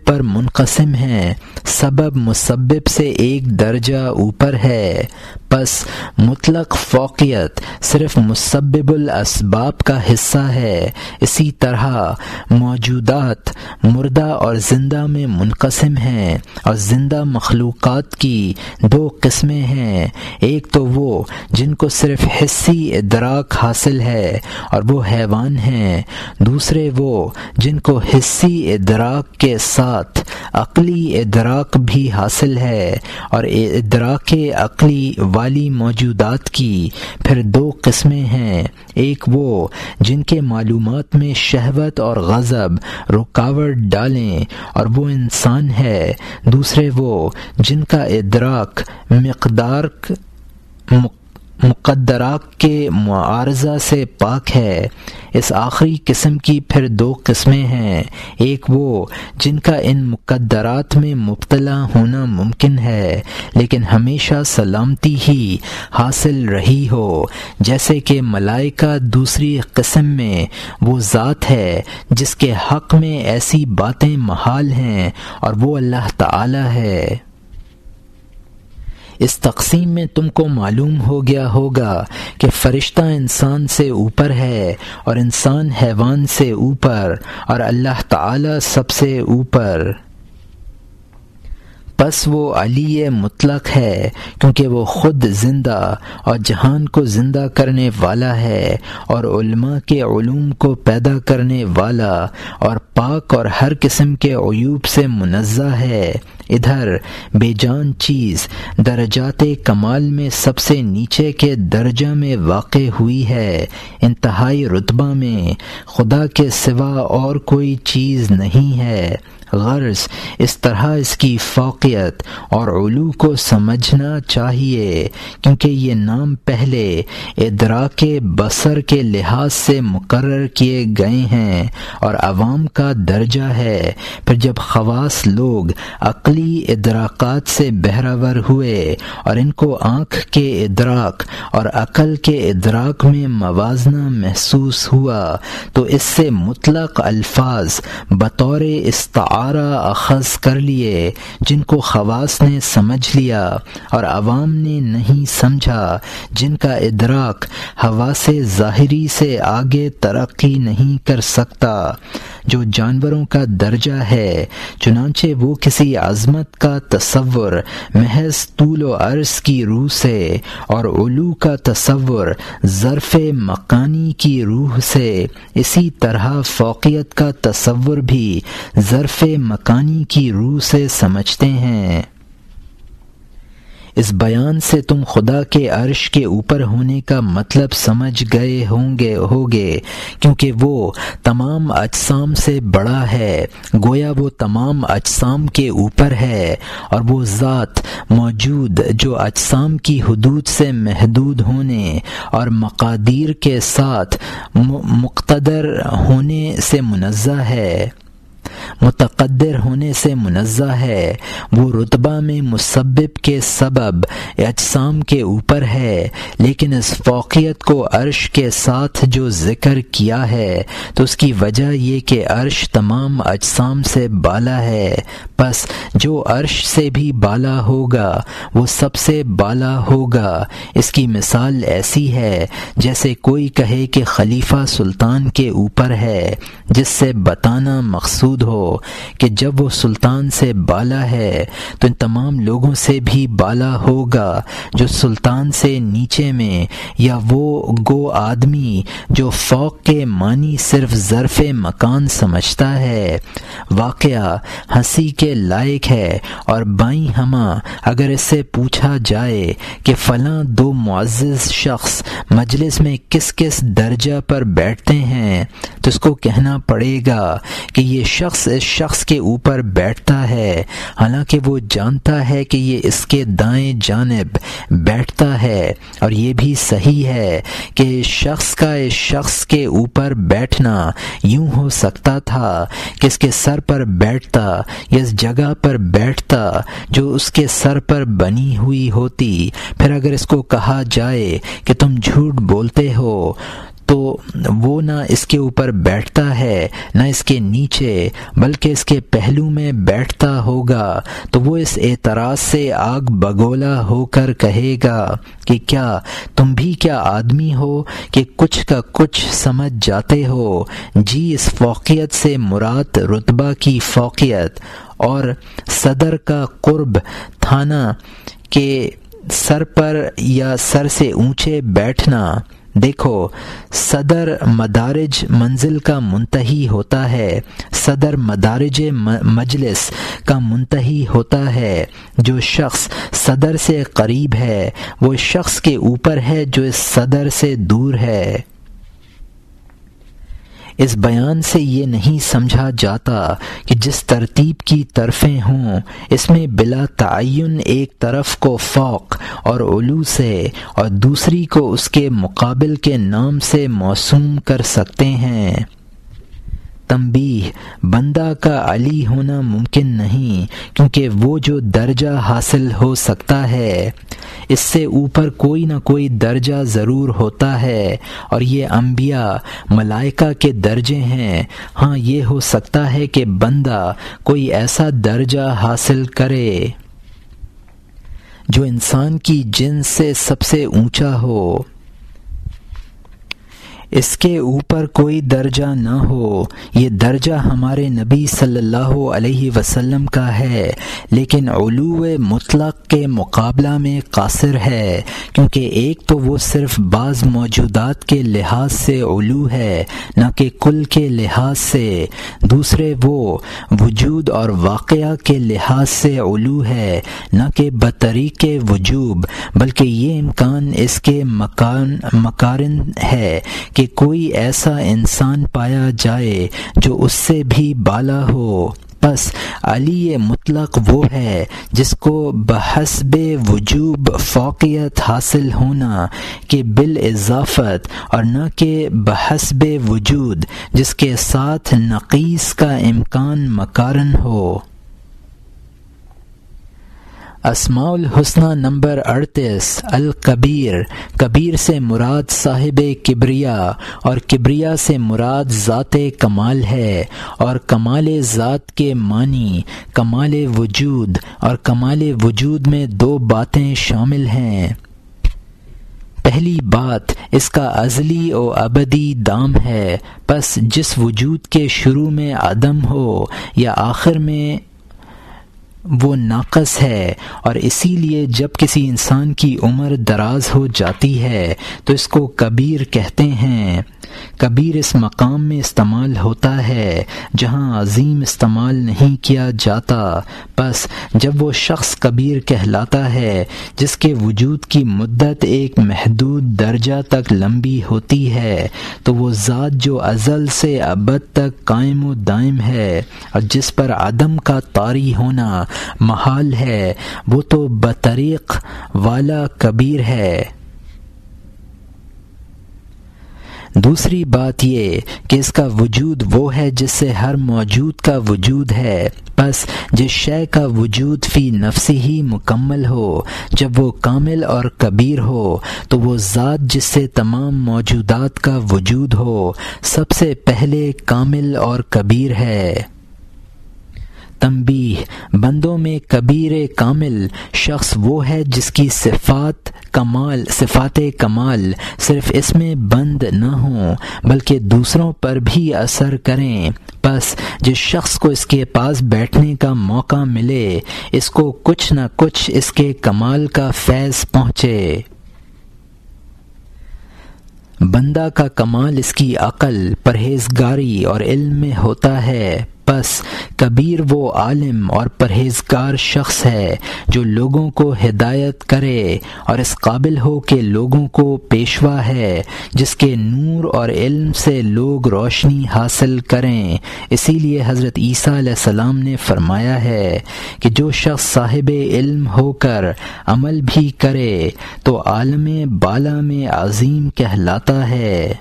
[SPEAKER 1] پر منقسم ہیں، سبب مسبب سے ایک درجہ اوپر ہے، پس مطلق فوقیت صرف مسبب الاسباب کا حصہ ہے۔ اسی طرح موجودات مردہ اور زندہ میں منقسم ہیں، اور زندہ مخلوقات کی 2 قسمیں ہیں، ایک تو وہ جن کو صرف حسی ادراک حاصل ہے اور وہ حیوان ہیں، دوسرے وہ جن کو حسی ادراک کے ساتھ عقلی ادراک بھی حاصل ہے، اور ادراک عقلی والی موجودات کی پھر 2 قسمیں ہیں، ایک وہ جن کے معلومات میں شہوت اور غضب رکاوٹ ڈالیں اور وہ انسان ہے، دوسرے وہ جن کا ادراک مقدرات کے معارضہ سے پاک ہے۔ اس آخری قسم کی پھر دو قسمیں ہیں، ایک وہ جن کا ان مقدرات میں مبتلا ہونا ممکن ہے لیکن ہمیشہ سلامتی ہی حاصل رہی ہو، جیسے کہ ملائکہ۔ دوسری قسم میں وہ ذات ہے جس کے حق میں ایسی باتیں محال ہیں اور وہ اللہ تعالی ہے۔ اس تقسیم میں تم کو معلوم ہو گیا ہوگا کہ فرشتہ انسان سے اوپر ہے اور انسان حیوان سے اوپر اور اللہ تعالی سب سے اوپر۔ پس وہ علی مطلق ہے کیونکہ وہ خود زندہ اور جہان کو زندہ کرنے والا ہے اور علماء کے علوم کو پیدا کرنے والا اور پاک اور ہر قسم کے عیوب سے منزہ ہے۔ ادھر بے جان چیز درجات کمال میں سب سے نیچے کے درجہ میں واقع ہوئی ہے، انتہائی رتبہ میں خدا کے سوا اور کوئی چیز نہیں ہے۔ غرض اس طرح اس کی فوقیت اور علو کو سمجھنا چاہیے کیونکہ یہ نام پہلے ادراک بصر کے لحاظ سے مقرر کیے گئے ہیں اور عوام کا درجہ ہے۔ پھر جب خواص لوگ عقلی ادراکات سے بہرور ہوئے اور ان کو آنکھ کے ادراک اور عقل کے ادراک میں موازنہ محسوس ہوا تو اس سے مطلق الفاظ بطور استعارہ اخذ کر لیے جن کو خواص نے سمجھ لیا اور عوام نے نہیں سمجھا، جن کا ادراک حواس ظاہری سے آگے ترقی نہیں کر سکتا، جو جانوروں کا درجہ ہے۔ چنانچہ وہ کسی عظمت کا تصور محض طول و عرض کی روح سے اور علو کا تصور ظرف مکانی کی روح سے، اسی طرح فوقیت کا تصور بھی ظرف مکانی کی روح سے سمجھتے ہیں۔ اس بیان سے تم خدا کے عرش کے اوپر ہونے کا مطلب سمجھ گئے ہوگے کیونکہ وہ تمام اجسام سے بڑا ہے، گویا وہ تمام اجسام کے اوپر ہے، اور وہ ذات موجود جو اجسام کی حدود سے محدود ہونے اور مقادیر کے ساتھ مقتدر ہونے سے منزہ ہے، متقدر ہونے سے منزہ ہے، وہ رتبہ میں مسبب کے سبب اجسام کے اوپر ہے، لیکن اس فوقیت کو عرش کے ساتھ جو ذکر کیا ہے تو اس کی وجہ یہ کہ عرش تمام اجسام سے بالا ہے، پس جو عرش سے بھی بالا ہوگا وہ سب سے بالا ہوگا۔ اس کی مثال ایسی ہے جیسے کوئی کہے کہ خلیفہ سلطان کے اوپر ہے، جس سے بتانا مقصود ہو کہ جب وہ سلطان سے بالا ہے تو ان تمام لوگوں سے بھی بالا ہوگا جو سلطان سے نیچے میں، یا وہ گو آدمی جو فوق کے معنی صرف ظرف مکان سمجھتا ہے۔ واقعہ ہنسی کے لائق ہے اور بائیں ہمہ اگر اس سے پوچھا جائے کہ فلاں دو معزز شخص مجلس میں کس کس درجہ پر بیٹھتے ہیں تو اس کو کہنا پڑے گا کہ یہ شخص اس شخص کے اوپر بیٹھتا ہے، حالانکہ وہ جانتا ہے کہ یہ اس کے دائیں جانب بیٹھتا ہے، اور یہ بھی صحیح ہے کہ اس شخص کا اس شخص کے اوپر بیٹھنا یوں ہو سکتا تھا کہ اس کے سر پر بیٹھتا یا اس جگہ پر بیٹھتا جو اس کے سر پر بنی ہوئی ہوتی۔ پھر اگر اس کو کہا جائے کہ تم جھوٹ بولتے ہو تو وہ نہ اس کے اوپر بیٹھتا ہے نہ اس کے نیچے بلکہ اس کے پہلو میں بیٹھتا ہوگا، تو وہ اس اعتراض سے آگ بگولا ہو کر کہے گا کہ کیا تم بھی کیا آدمی ہو کہ کچھ کا کچھ سمجھ جاتے ہو؟ جی، اس فوقیت سے مراد رتبہ کی فوقیت اور صدر کا قرب تھانہ کے سر پر یا سر سے اونچے بیٹھنا۔ دیکھو، صدر مدارج منزل کا منتہی ہوتا ہے، صدر مدارج مجلس کا منتہی ہوتا ہے۔ جو شخص صدر سے قریب ہے وہ شخص کے اوپر ہے جو اس صدر سے دور ہے۔ اس بیان سے یہ نہیں سمجھا جاتا کہ جس ترتیب کی طرفیں ہوں اس میں بلا تعین ایک طرف کو فوق اور علو سے اور دوسری کو اس کے مقابل کے نام سے موسوم کر سکتے ہیں۔ تنبیہ: بندہ کا علی ہونا ممکن نہیں، کیونکہ وہ جو درجہ حاصل ہو سکتا ہے اس سے اوپر کوئی نہ کوئی درجہ ضرور ہوتا ہے، اور یہ انبیاء ملائکہ کے درجے ہیں۔ ہاں، یہ ہو سکتا ہے کہ بندہ کوئی ایسا درجہ حاصل کرے جو انسان کی جنس سے سب سے اونچا ہو، اس کے اوپر کوئی درجہ نہ ہو۔ یہ درجہ ہمارے نبی صلی اللہ علیہ وسلم کا ہے، لیکن علو مطلق کے مقابلہ میں قاصر ہے، کیونکہ ایک تو وہ صرف بعض موجودات کے لحاظ سے علو ہے، نہ کہ کل کے لحاظ سے۔ دوسرے وہ وجود اور واقعہ کے لحاظ سے علو ہے، نہ کہ بطریق وجوب، بلکہ یہ امکان اس کے مقارن ہے کہ کوئی ایسا انسان پایا جائے جو اس سے بھی بالا ہو۔ پس علی مطلق وہ ہے جس کو بحسب وجوب فوقیت حاصل ہونا کہ بالاضافت، اور نہ کہ بحسب وجود جس کے ساتھ نقیص کا امکان مقارن ہو۔ اسماء الحسنی نمبر 38 الکبیر۔ کبیر سے مراد صاحب کبریا اور کبریا سے مراد ذات کمال ہے، اور کمال ذات کے معنی کمال وجود، اور کمال وجود میں دو باتیں شامل ہیں۔ پہلی بات اس کا ازلی و ابدی دام ہے، پس جس وجود کے شروع میں عدم ہو یا آخر میں وہ ناقص ہے، اور اسی لیے جب کسی انسان کی عمر دراز ہو جاتی ہے تو اس کو کبیر کہتے ہیں۔ کبیر اس مقام میں استعمال ہوتا ہے جہاں عظیم استعمال نہیں کیا جاتا۔ پس جب وہ شخص کبیر کہلاتا ہے جس کے وجود کی مدت ایک محدود درجہ تک لمبی ہوتی ہے، تو وہ ذات جو ازل سے ابد تک قائم و دائم ہے اور جس پر عدم کا طاری ہونا محال ہے، وہ تو بطریق والا کبیر ہے۔ دوسری بات یہ کہ اس کا وجود وہ ہے جس سے ہر موجود کا وجود ہے، پس جس شے کا وجود فی نفسی ہی مکمل ہو، جب وہ کامل اور کبیر ہو تو وہ ذات جس سے تمام موجودات کا وجود ہو سب سے پہلے کامل اور کبیر ہے۔ تنبیہ: بندوں میں کبیر کامل شخص وہ ہے جس کی صفات کمال صرف اس میں بند نہ ہوں بلکہ دوسروں پر بھی اثر کریں۔ پس جس شخص کو اس کے پاس بیٹھنے کا موقع ملے اس کو کچھ نہ کچھ اس کے کمال کا فیض پہنچے۔ بندہ کا کمال اس کی عقل، پرہیزگاری اور علم میں ہوتا ہے۔ پس کبیر وہ عالم اور پرہیزگار شخص ہے جو لوگوں کو ہدایت کرے اور اس قابل ہو کہ لوگوں کو پیشوا ہے، جس کے نور اور علم سے لوگ روشنی حاصل کریں۔ اسی لیے حضرت عیسیٰ علیہ السلام نے فرمایا ہے کہ جو شخص صاحب علم ہو کر عمل بھی کرے تو عالم بالا میں عظیم کہلاتا ہے۔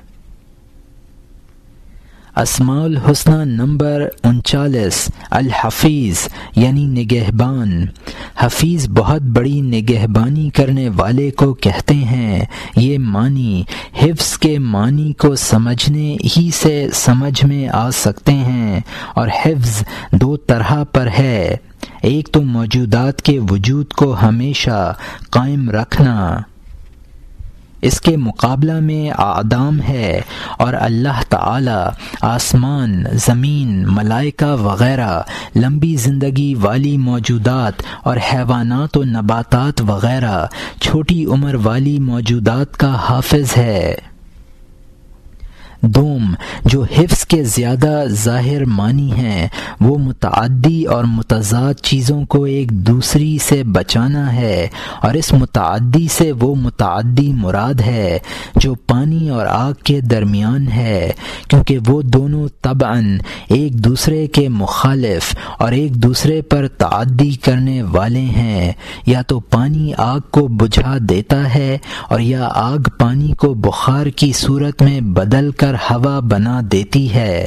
[SPEAKER 1] اسماء الحسنی نمبر 39 الحفیظ یعنی نگہبان۔ حفیظ بہت بڑی نگہبانی کرنے والے کو کہتے ہیں۔ یہ معنی حفظ کے معنی کو سمجھنے ہی سے سمجھ میں آ سکتے ہیں، اور حفظ دو طرح پر ہے، ایک تو موجودات کے وجود کو ہمیشہ قائم رکھنا، اس کے مقابلہ میں اعدام ہے، اور اللہ تعالی آسمان، زمین، ملائکہ وغیرہ لمبی زندگی والی موجودات اور حیوانات و نباتات وغیرہ چھوٹی عمر والی موجودات کا حافظ ہے۔ دوم، جو حفظ کے زیادہ ظاہر معنی ہیں وہ متعدی اور متضاد چیزوں کو ایک دوسری سے بچانا ہے، اور اس متعدی سے وہ متعدی مراد ہے جو پانی اور آگ کے درمیان ہے، کیونکہ وہ دونوں طبعاً ایک دوسرے کے مخالف اور ایک دوسرے پر تعدی کرنے والے ہیں۔ یا تو پانی آگ کو بجھا دیتا ہے اور یا آگ پانی کو بخار کی صورت میں بدل کر ہوا بنا دیتی ہے،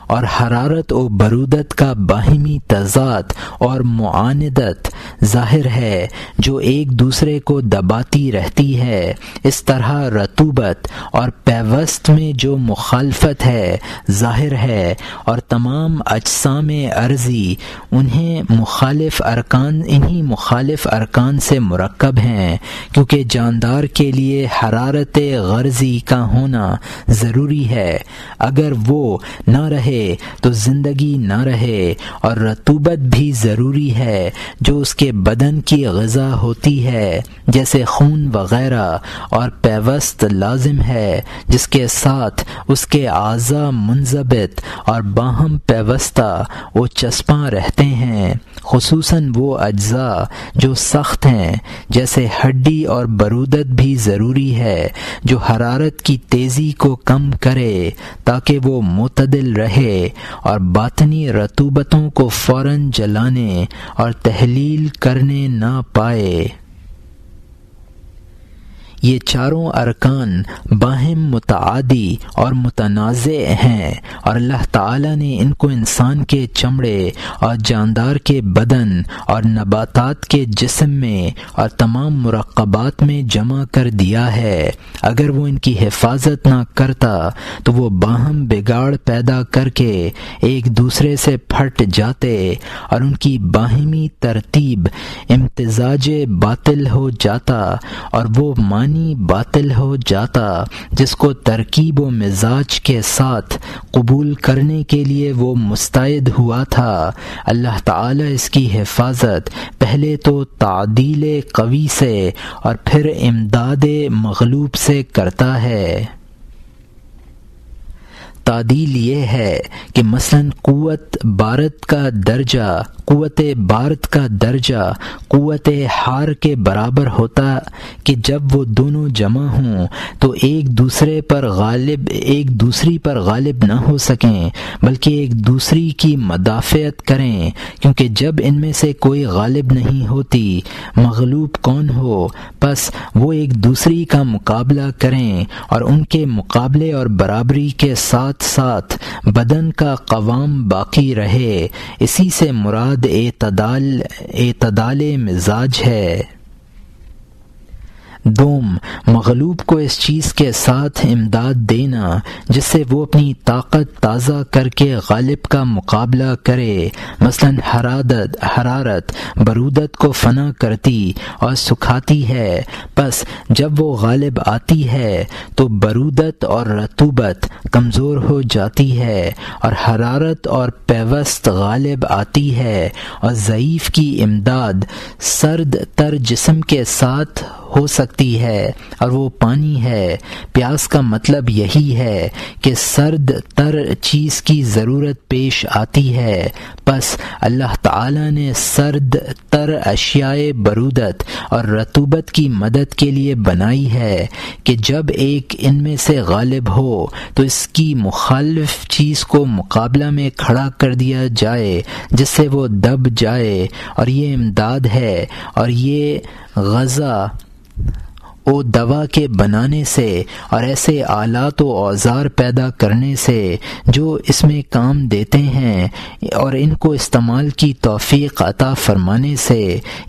[SPEAKER 1] اور حرارت و برودت کا باہمی تضاد اور معاندت ظاہر ہے جو ایک دوسرے کو دباتی رہتی ہے۔ اس طرح رطوبت اور پیوست میں جو مخالفت ہے ظاہر ہے، اور تمام اجسام ارضی انہی مخالف ارکان سے مرکب ہیں، کیونکہ جاندار کے لیے حرارت غرضی کا ہونا ضروری ہے، اگر وہ نہ رہے تو زندگی نہ رہے، اور رطوبت بھی ضروری ہے جو اس کے بدن کی غذا ہوتی ہے، جیسے خون وغیرہ، اور پیوست لازم ہے جس کے ساتھ اس کے اعضاء منضبط اور باہم پیوستہ و چسپاں رہتے ہیں، خصوصاً وہ اجزاء جو سخت ہیں جیسے ہڈی، اور برودت بھی ضروری ہے جو حرارت کی تیزی کو کم کرے تاکہ وہ معتدل رہے اور باطنی رطوبتوں کو فوراً جلانے اور تحلیل کرنے نہ پائے۔ یہ چاروں ارکان باہم متعادی اور متنازع ہیں، اور اللہ تعالیٰ نے ان کو انسان کے چمڑے اور جاندار کے بدن اور نباتات کے جسم میں اور تمام مرکبات میں جمع کر دیا ہے۔ اگر وہ ان کی حفاظت نہ کرتا تو وہ باہم بگاڑ پیدا کر کے ایک دوسرے سے پھٹ جاتے، اور ان کی باہمی ترتیب امتزاج باطل ہو جاتا، اور وہ معنی باطل ہو جاتا جس کو ترکیب و مزاج کے ساتھ قبول کرنے کے لیے وہ مستعد ہوا تھا۔ اللہ تعالی اس کی حفاظت پہلے تو تعدیل قوی سے اور پھر امداد مغلوب سے کرتا ہے۔ تعدیل یہ ہے کہ مثلا قوت بارد کا درجہ قوت حار کے برابر ہوتا کہ جب وہ دونوں جمع ہوں تو ایک دوسری پر غالب نہ ہو سکیں بلکہ ایک دوسری کی مدافعت کریں، کیونکہ جب ان میں سے کوئی غالب نہیں ہوتی مغلوب کون ہو، پس وہ ایک دوسری کا مقابلہ کریں، اور ان کے مقابلے اور برابری کے ساتھ بدن کا قوام باقی رہے۔ اسی سے مراد اعتدال مزاج ہے۔ دوم، مغلوب کو اس چیز کے ساتھ امداد دینا جس سے وہ اپنی طاقت تازہ کر کے غالب کا مقابلہ کرے، مثلا حرارت برودت کو فنا کرتی اور سکھاتی ہے، پس جب وہ غالب آتی ہے تو برودت اور رطوبت کمزور ہو جاتی ہے، اور حرارت اور پیوست غالب آتی ہے، اور ضعیف کی امداد سرد تر جسم کے ساتھ ہو سکتی ہے، اور وہ پانی ہے۔ پیاس کا مطلب یہی ہے کہ سرد تر چیز کی ضرورت پیش آتی ہے، پس اللہ تعالی نے سرد تر اشیاء برودت اور رطوبت کی مدد کے لیے بنائی ہے کہ جب ایک ان میں سے غالب ہو تو اس کی مخالف چیز کو مقابلہ میں کھڑا کر دیا جائے جس سے وہ دب جائے، اور یہ امداد ہے، اور یہ غذا و دوا کے بنانے سے اور ایسے آلات و اوزار پیدا کرنے سے جو اس میں کام دیتے ہیں اور ان کو استعمال کی توفیق عطا فرمانے سے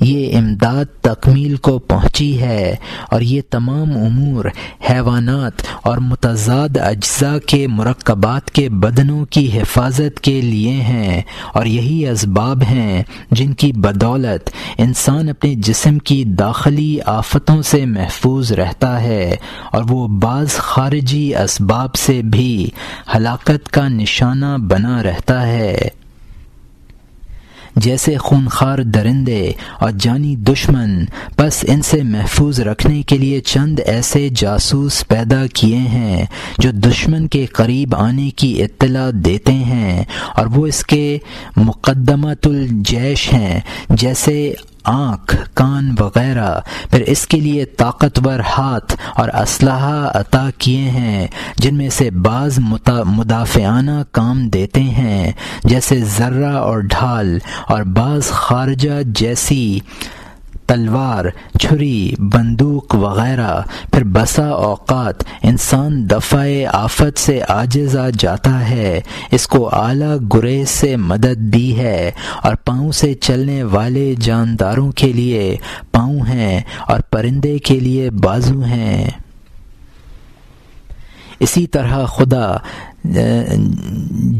[SPEAKER 1] یہ امداد تکمیل کو پہنچی ہے، اور یہ تمام امور حیوانات اور متضاد اجزاء کے مرکبات کے بدنوں کی حفاظت کے لیے ہیں، اور یہی اسباب ہیں جن کی بدولت انسان اپنے جسم کی داخلی آفتوں سے محفوظ رہتا ہے، اور وہ بعض خارجی اسباب سے بھی ہلاکت کا نشانہ بنا رہتا ہے۔ جیسے خونخوار درندے اور جانی دشمن، پس ان سے محفوظ رکھنے کے لیے چند ایسے جاسوس پیدا کیے ہیں جو دشمن کے قریب آنے کی اطلاع دیتے ہیں، اور وہ اس کے مقدمۃ الجیش ہیں، جیسے آنکھ، کان وغیرہ۔ پھر اس کے لیے طاقتور ہاتھ اور اسلحہ عطا کیے ہیں، جن میں سے بعض مدافعانہ کام دیتے ہیں، جیسے ذرہ اور ڈھال، اور بعض خارجہ جیسی تلوار، چھری، بندوق وغیرہ۔ پھر بسا اوقات انسان دفع آفت سے عاجز آ جاتا ہے، اس کو اعلیٰ گریز سے مدد دی ہے، اور پاؤں سے چلنے والے جانداروں کے لیے پاؤں ہیں اور پرندے کے لیے بازو ہیں۔ اسی طرح خدا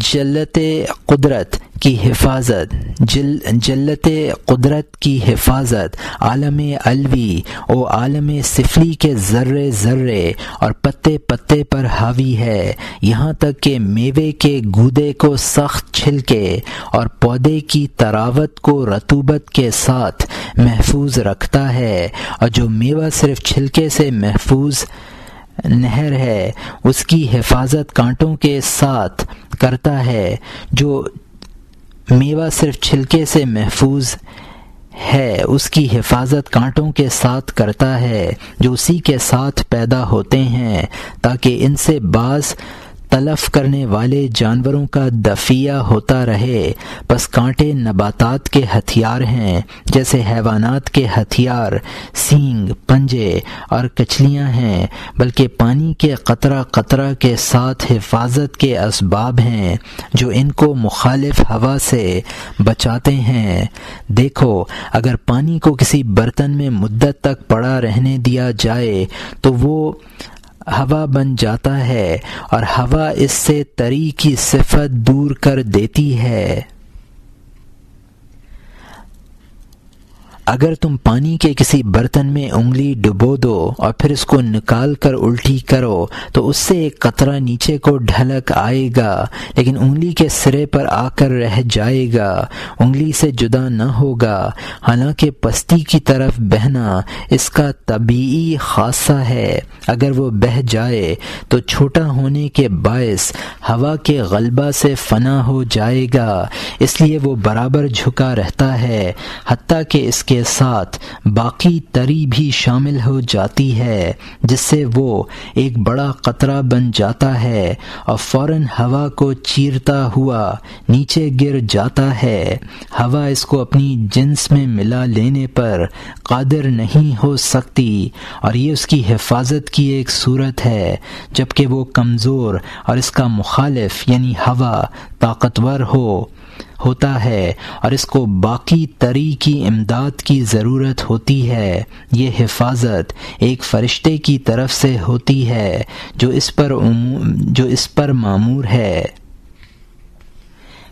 [SPEAKER 1] جلت قدرت کی حفاظت عالم علوی و عالم سفلی کے ذرے ذرے اور پتے پتے پر حاوی ہے، یہاں تک کہ میوے کے گودے کو سخت چھلکے اور پودے کی تراوت کو رطوبت کے ساتھ محفوظ رکھتا ہے، اور جو میوہ صرف چھلکے سے محفوظ نہر ہے اس کی حفاظت کانٹوں کے ساتھ کرتا ہے، جو میوہ صرف چھلکے سے محفوظ ہے اس کی حفاظت کانٹوں کے ساتھ کرتا ہے جو اسی کے ساتھ پیدا ہوتے ہیں، تاکہ ان سے بعض تلف کرنے والے جانوروں کا دفیہ ہوتا رہے۔ پس کانٹے نباتات کے ہتھیار ہیں، جیسے حیوانات کے ہتھیار سینگ، پنجے اور کچلیاں ہیں، بلکہ پانی کے قطرہ قطرہ کے ساتھ حفاظت کے اسباب ہیں جو ان کو مخالف ہوا سے بچاتے ہیں۔ دیکھو، اگر پانی کو کسی برتن میں مدت تک پڑا رہنے دیا جائے تو وہ ہوا بن جاتا ہے، اور ہوا اس سے تری کی صفت دور کر دیتی ہے۔ اگر تم پانی کے کسی برتن میں انگلی ڈبو دو اور پھر اس کو نکال کر الٹی کرو تو اس سے ایک قطرہ نیچے کو ڈھلک آئے گا، لیکن انگلی کے سرے پر آ کر رہ جائے گا، انگلی سے جدا نہ ہوگا۔ حالانکہ پستی کی طرف بہنا اس کا طبیعی خاصہ ہے، اگر وہ بہہ جائے تو چھوٹا ہونے کے باعث ہوا کے غلبہ سے فنا ہو جائے گا، اس لیے وہ برابر جھکا رہتا ہے، حتیٰ کہ اس کے ساتھ باقی تری بھی شامل ہو جاتی ہے، جس سے وہ ایک بڑا قطرہ بن جاتا ہے اور فوراً ہوا کو چیرتا ہوا نیچے گر جاتا ہے۔ ہوا اس کو اپنی جنس میں ملا لینے پر قادر نہیں ہو سکتی، اور یہ اس کی حفاظت کی ایک صورت ہے، جبکہ وہ کمزور اور اس کا مخالف یعنی ہوا طاقتور ہوتا ہے اور اس کو باقی تری کی امداد کی ضرورت ہوتی ہے۔ یہ حفاظت ایک فرشتے کی طرف سے ہوتی ہے جو اس پر مامور ہے۔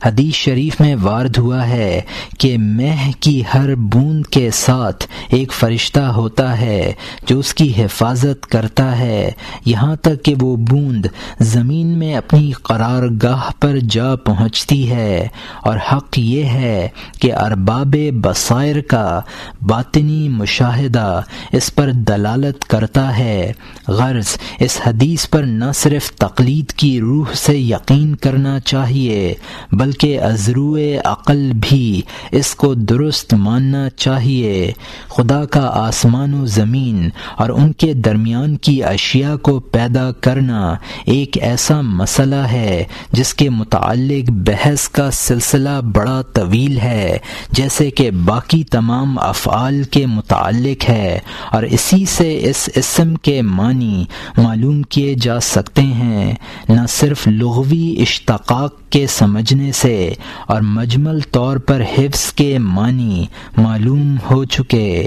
[SPEAKER 1] حدیث شریف میں وارد ہوا ہے کہ مہ کی ہر بوند کے ساتھ ایک فرشتہ ہوتا ہے جو اس کی حفاظت کرتا ہے، یہاں تک کہ وہ بوند زمین میں اپنی قرارگاہ پر جا پہنچتی ہے۔ اور حق یہ ہے کہ ارباب بصائر کا باطنی مشاہدہ اس پر دلالت کرتا ہے۔ غرض اس حدیث پر نہ صرف تقلید کی روح سے یقین کرنا چاہیے بلکہ ازروع عقل بھی اس کو درست ماننا چاہیے۔ خدا کا آسمان و زمین اور ان کے درمیان کی اشیاء کو پیدا کرنا ایک ایسا مسئلہ ہے جس کے متعلق بحث کا سلسلہ بڑا طویل ہے، جیسے کہ باقی تمام افعال کے متعلق ہے، اور اسی سے اس اسم کے معنی معلوم کیے جا سکتے ہیں، نہ صرف لغوی اشتقاق کے سمجھنے سے اور مجمل طور پر حفظ کے معنی معلوم ہو چکے۔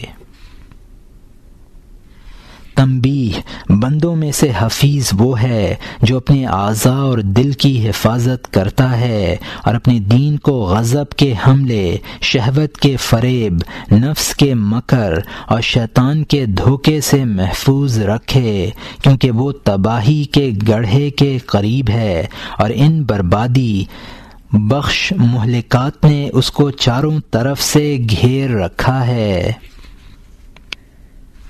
[SPEAKER 1] تنبیہ: بندوں میں سے حفیظ وہ ہے جو اپنے اعضاء اور دل کی حفاظت کرتا ہے اور اپنے دین کو غضب کے حملے، شہوت کے فریب، نفس کے مکر اور شیطان کے دھوکے سے محفوظ رکھے، کیونکہ وہ تباہی کے گڑھے کے قریب ہے اور ان بربادی بخش مہلکات نے اس کو چاروں طرف سے گھیر رکھا ہے۔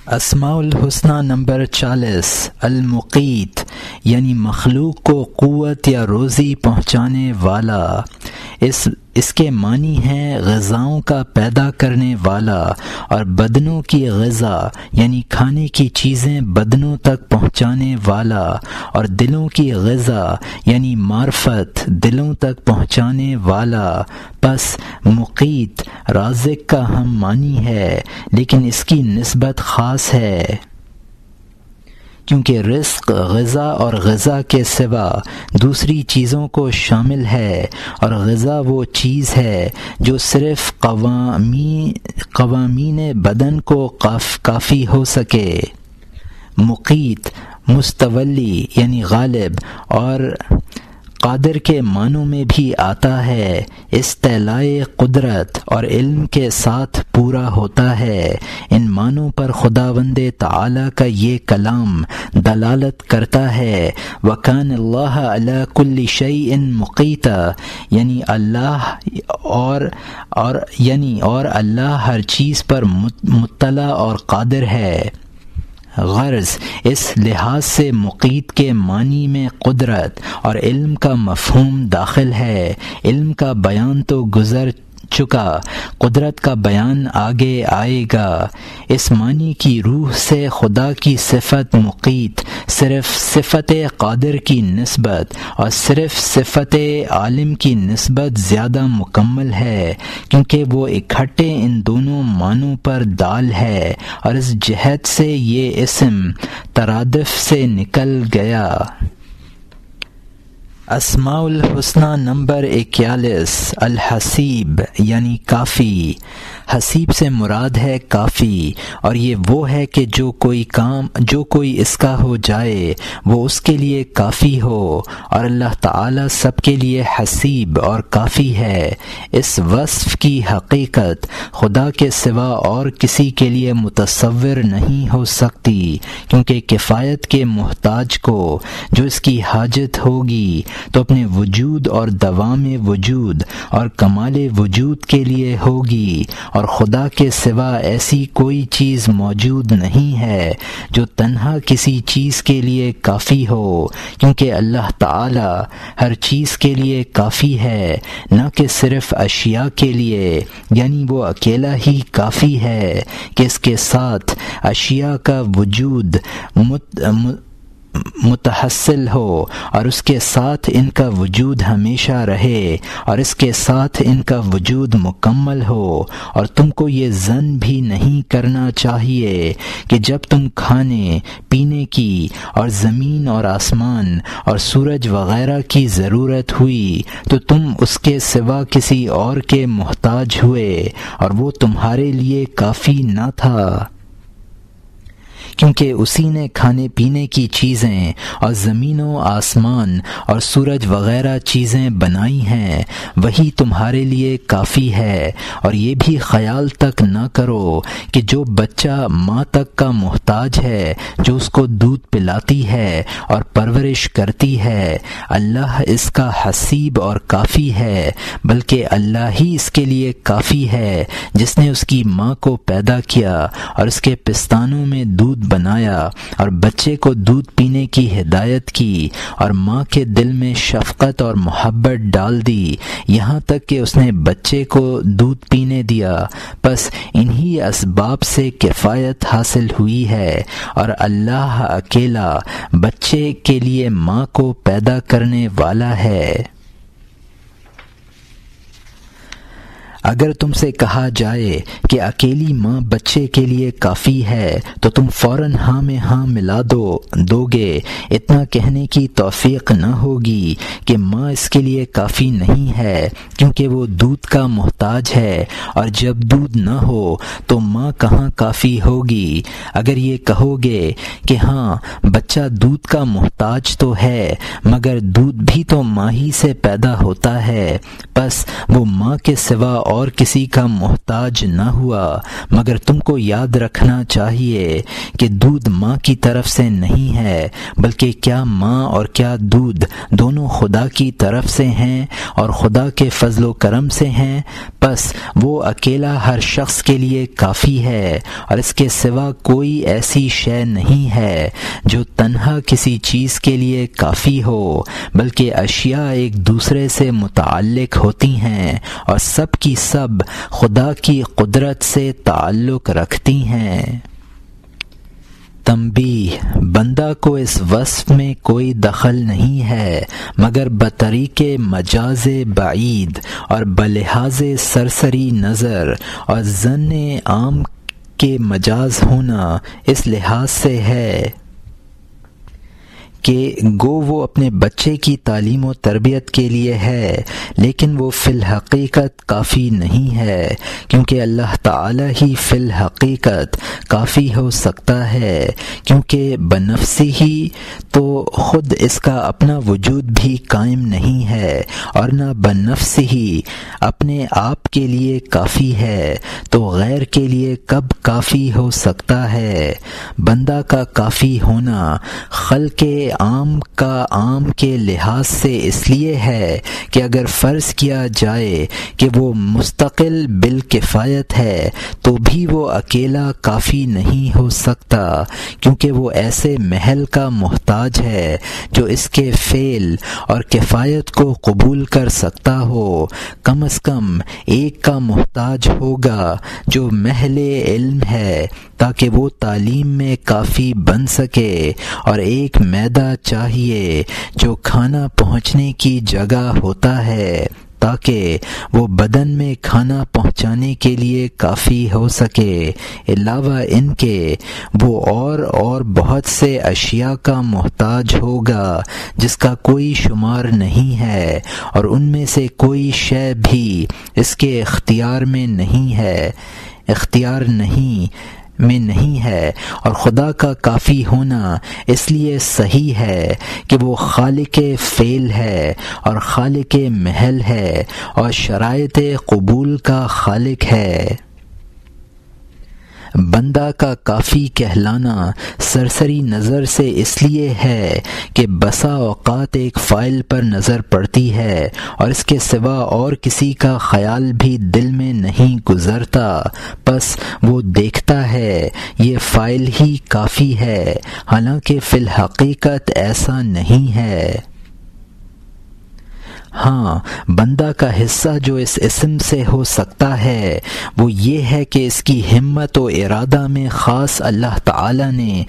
[SPEAKER 1] اسماء الحسنی نمبر 40 المقیت یعنی مخلوق کو قوت یا روزی پہنچانے والا۔ اس کے معنی ہیں غذاؤں کا پیدا کرنے والا، اور بدنوں کی غذا یعنی کھانے کی چیزیں بدنوں تک پہنچانے والا، اور دلوں کی غذا یعنی معرفت دلوں تک پہنچانے والا۔ پس مقیت رازق کا ہم معنی ہے، لیکن اس کی نسبت خاص ہے، کیونکہ رزق غذا اور غذا کے سوا دوسری چیزوں کو شامل ہے، اور غذا وہ چیز ہے جو صرف قوامین بدن کو کافی ہو سکے۔ مقیت مستولی یعنی غالب اور قادر کے معنوں میں بھی آتا ہے۔ استعلائے قدرت اور علم کے ساتھ پورا ہوتا ہے۔ ان معنوں پر خداوند تعالی کا یہ کلام دلالت کرتا ہے۔ وَكَانَ اللَّهَ عَلَى كُلِّ شَيْءٍ مُقِيتًا یعنی اور اللہ ہر چیز پر مطلع اور قادر ہے۔ غرض اس لحاظ سے مقیت کے معنی میں قدرت اور علم کا مفہوم داخل ہے۔ علم کا بیان تو گزر چکا، قدرت کا بیان آگے آئے گا۔ اس معنی کی روح سے خدا کی صفت مقیت صرف صفت قادر کی نسبت اور صرف صفت عالم کی نسبت زیادہ مکمل ہے، کیونکہ وہ اکٹھے ان دونوں معنوں پر دال ہے، اور اس جہت سے یہ اسم ترادف سے نکل گیا۔ اسماء الحسنی نمبر 41 الحسیب یعنی کافی۔ حسیب سے مراد ہے کافی، اور یہ وہ ہے کہ جو کوئی اس کا ہو جائے وہ اس کے لیے کافی ہو، اور اللہ تعالی سب کے لیے حسیب اور کافی ہے۔ اس وصف کی حقیقت خدا کے سوا اور کسی کے لیے متصور نہیں ہو سکتی، کیونکہ کفایت کے محتاج کو جو اس کی حاجت ہوگی تو اپنے وجود اور دوام وجود اور کمال وجود کے لیے ہوگی، اور خدا کے سوا ایسی کوئی چیز موجود نہیں ہے جو تنہا کسی چیز کے لیے کافی ہو، کیونکہ اللہ تعالی ہر چیز کے لیے کافی ہے، نہ کہ صرف اشیاء کے لیے، یعنی وہ اکیلا ہی کافی ہے کہ اس کے ساتھ اشیاء کا وجود متحصل ہو، اور اس کے ساتھ ان کا وجود ہمیشہ رہے، اور اس کے ساتھ ان کا وجود مکمل ہو۔ اور تم کو یہ ظن بھی نہیں کرنا چاہیے کہ جب تم کھانے پینے کی اور زمین اور آسمان اور سورج وغیرہ کی ضرورت ہوئی تو تم اس کے سوا کسی اور کے محتاج ہوئے، اور وہ تمہارے لیے کافی نہ تھا، کیونکہ اسی نے کھانے پینے کی چیزیں اور زمین و آسمان اور سورج وغیرہ چیزیں بنائی ہیں، وہی تمہارے لیے کافی ہے۔ اور یہ بھی خیال تک نہ کرو کہ جو بچہ ماں تک کا محتاج ہے، جو اس کو دودھ پلاتی ہے اور پرورش کرتی ہے، اللہ اس کا حسیب اور کافی ہے، بلکہ اللہ ہی اس کے لیے کافی ہے جس نے اس کی ماں کو پیدا کیا اور اس کے پستانوں میں دودھ بنایا اور بچے کو دودھ پینے کی ہدایت کی، اور ماں کے دل میں شفقت اور محبت ڈال دی یہاں تک کہ اس نے بچے کو دودھ پینے دیا۔ بس انہی اسباب سے کفایت حاصل ہوئی ہے، اور اللہ اکیلا بچے کے لیے ماں کو پیدا کرنے والا ہے۔ اگر تم سے کہا جائے کہ اکیلی ماں بچے کے لیے کافی ہے تو تم فوراً ہاں میں ہاں ملا دو گے۔ اتنا کہنے کی توفیق نہ ہوگی کہ ماں اس کے لیے کافی نہیں ہے، کیونکہ وہ دودھ کا محتاج ہے، اور جب دودھ نہ ہو تو ماں کہاں کافی ہوگی۔ اگر یہ کہو گے کہ ہاں بچہ دودھ کا محتاج تو ہے، مگر دودھ بھی تو ماں ہی سے پیدا ہوتا ہے، پس وہ ماں کے سوا اور کسی کا محتاج نہ ہوا، مگر تم کو یاد رکھنا چاہیے کہ دودھ ماں کی طرف سے نہیں ہے، بلکہ کیا ماں اور کیا دودھ دونوں خدا کی طرف سے ہیں اور خدا کے فضل و کرم سے ہیں۔ پس وہ اکیلا ہر شخص کے لیے کافی ہے، اور اس کے سوا کوئی ایسی شے نہیں ہے جو تنہا کسی چیز کے لیے کافی ہو، بلکہ اشیاء ایک دوسرے سے متعلق ہوتی ہیں اور سب کی سب خدا کی قدرت سے تعلق رکھتی ہیں۔ تنبیہ: بندہ کو اس وصف میں کوئی دخل نہیں ہے مگر بطریق مجاز بعید اور بلحاظ سرسری نظر اور ظن عام کے مجاز ہونا اس لحاظ سے ہے کہ گو وہ اپنے بچے کی تعلیم و تربیت کے لیے ہے، لیکن وہ فی الحقیقت کافی نہیں ہے، کیونکہ اللہ تعالی ہی فی الحقیقت کافی ہو سکتا ہے، کیونکہ بنفسی ہی تو خود اس کا اپنا وجود بھی قائم نہیں ہے اور نہ بنفس ہی اپنے آپ کے لیے کافی ہے، تو غیر کے لیے کب کافی ہو سکتا ہے؟ بندہ کا کافی ہونا خلق عام کا عام کے لحاظ سے اس لیے ہے کہ اگر فرض کیا جائے کہ وہ مستقل بالکفایت ہے تو بھی وہ اکیلا کافی نہیں ہو سکتا، کیونکہ وہ ایسے محل کا محتاج ہے جو اس کے فعل اور کفایت کو قبول کر سکتا ہو۔ کم از کم ایک کا محتاج ہوگا جو محل علم ہے تاکہ وہ تعلیم میں کافی بن سکے، اور ایک میدہ چاہیے جو کھانا پہنچنے کی جگہ ہوتا ہے تاکہ وہ بدن میں کھانا پہنچانے کے لیے کافی ہو سکے۔ علاوہ ان کے وہ اور بہت سے اشیاء کا محتاج ہوگا جس کا کوئی شمار نہیں ہے، اور ان میں سے کوئی شے بھی اس کے اختیار میں نہیں ہے، اور خدا کا کافی ہونا اس لیے صحیح ہے کہ وہ خالق فعل ہے اور خالق محل ہے اور شرائط قبول کا خالق ہے۔ بندہ کا کافی کہلانا سرسری نظر سے اس لیے ہے کہ بسا اوقات ایک فاعل پر نظر پڑتی ہے اور اس کے سوا اور کسی کا خیال بھی دل میں نہیں گزرتا، پس وہ دیکھتا ہے یہ فاعل ہی کافی ہے، حالانکہ فی الحقیقت ایسا نہیں ہے۔ ہاں، بندہ کا حصہ جو اس اسم سے ہو سکتا ہے وہ یہ ہے کہ اس کی ہمت و ارادہ میں خاص اللہ تعالی نے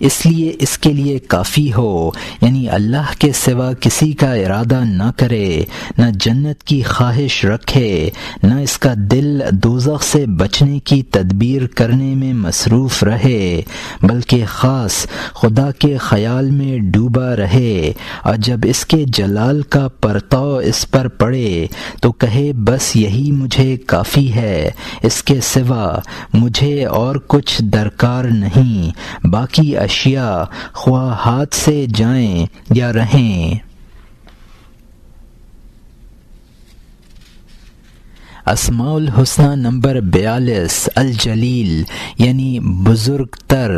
[SPEAKER 1] اس کے لیے کافی ہو، یعنی اللہ کے سوا کسی کا ارادہ نہ کرے، نہ جنت کی خواہش رکھے، نہ اس کا دل دوزخ سے بچنے کی تدبیر کرنے میں مصروف رہے، بلکہ خاص خدا کے خیال میں ڈوبا رہے، اور جب اس کے جلال کا پرتاؤ اس پر پڑے تو کہے بس یہی مجھے کافی ہے، اس کے سوا مجھے اور کچھ درکار نہیں، باقی اشیاء خواہ ہاتھ سے جائیں یا رہیں۔ اسماء الحسنی نمبر 42 الجلیل یعنی بزرگ تر۔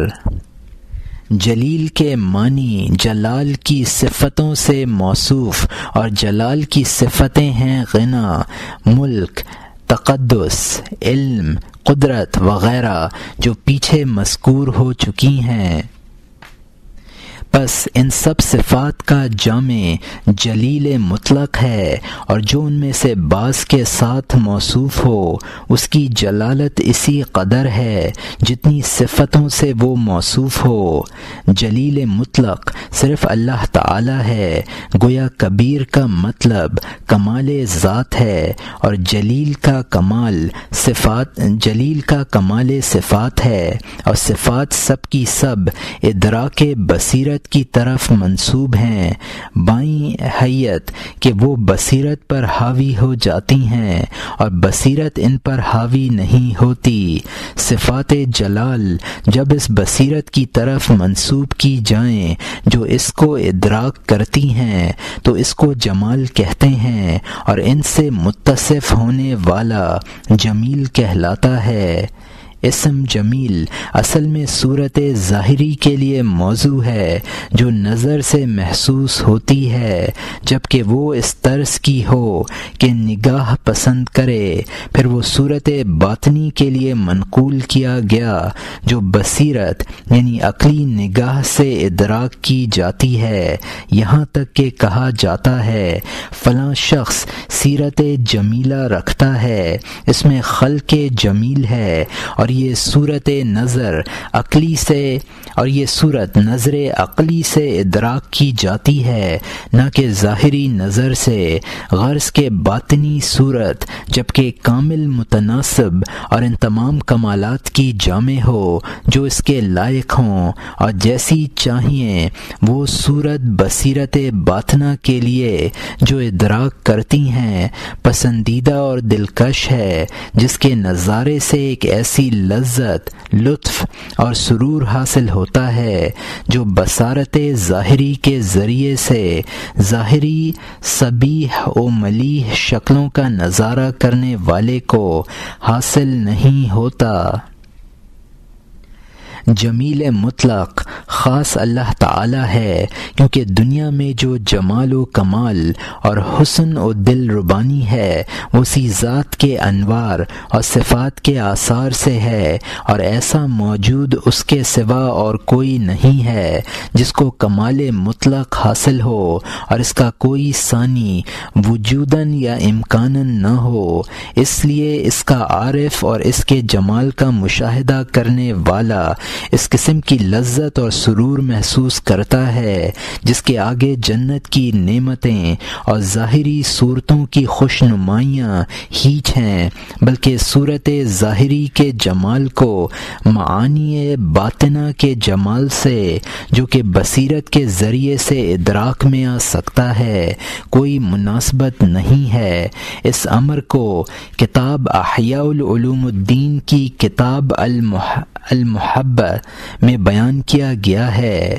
[SPEAKER 1] جلیل کے معنی جلال کی صفتوں سے موصوف، اور جلال کی صفتیں ہیں غنا، ملک، تقدس، علم، قدرت وغیرہ جو پیچھے مذکور ہو چکی ہیں۔ پس ان سب صفات کا جامع جلیل مطلق ہے، اور جو ان میں سے بعض کے ساتھ موصوف ہو اس کی جلالت اسی قدر ہے جتنی صفتوں سے وہ موصوف ہو۔ جلیل مطلق صرف اللہ تعالی ہے، گویا کبیر کا مطلب کمال ذات ہے، اور جلیل کا کمال صفات ہے، اور صفات سب کی سب ادراک بصیرت کی طرف منسوب ہیں، بائیں حیت کہ وہ بصیرت پر حاوی ہو جاتی ہیں اور بصیرت ان پر حاوی نہیں ہوتی۔ صفات جلال جب اس بصیرت کی طرف منسوب کی جائیں جو اس کو ادراک کرتی ہیں تو اس کو جمال کہتے ہیں، اور ان سے متصف ہونے والا جمیل کہلاتا ہے۔ اسم جمیل اصل میں صورت ظاہری کے لیے موضوع ہے جو نظر سے محسوس ہوتی ہے، جبکہ وہ اس طرز کی ہو کہ نگاہ پسند کرے۔ پھر وہ صورت باطنی کے لیے منقول کیا گیا جو بصیرت یعنی عقلی نگاہ سے ادراک کی جاتی ہے، یہاں تک کہ کہا جاتا ہے فلاں شخص سیرت جمیلہ رکھتا ہے، اس میں خلق جمیل ہے، اور یہ صورت نظر عقلی سے ادراک کی جاتی ہے، نہ کہ ظاہری نظر سے، غرض کے باطنی صورت جبکہ کامل متناسب اور ان تمام کمالات کی جامع ہو جو اس کے لائق ہوں اور جیسی چاہیے وہ صورت بصیرت باطنہ کے لیے جو ادراک کرتی ہیں پسندیدہ اور دلکش ہے، جس کے نظارے سے ایک ایسی لذت، لطف اور سرور حاصل ہوتا ہے جو بصارت ظاہری کے ذریعے سے ظاہری صبیح و ملیح شکلوں کا نظارہ کرنے والے کو حاصل نہیں ہوتا۔ جمیل مطلق خاص اللہ تعالی ہے، کیونکہ دنیا میں جو جمال و کمال اور حسن و دل ربانی ہے وہ اسی ذات کے انوار اور صفات کے آثار سے ہے، اور ایسا موجود اس کے سوا اور کوئی نہیں ہے جس کو کمال مطلق حاصل ہو اور اس کا کوئی ثانی وجوداً یا امکاناً نہ ہو۔ اس لیے اس کا عارف اور اس کے جمال کا مشاہدہ کرنے والا اس قسم کی لذت اور سرور محسوس کرتا ہے جس کے آگے جنت کی نعمتیں اور ظاہری صورتوں کی خوش نمائیاں ہیچ ہیں، بلکہ صورت ظاہری کے جمال کو معانی باطنہ کے جمال سے جو کہ بصیرت کے ذریعے سے ادراک میں آ سکتا ہے کوئی مناسبت نہیں ہے۔ اس امر کو کتاب احیاء العلوم الدین کی کتاب المحبہ میں بیان کیا گیا ہے۔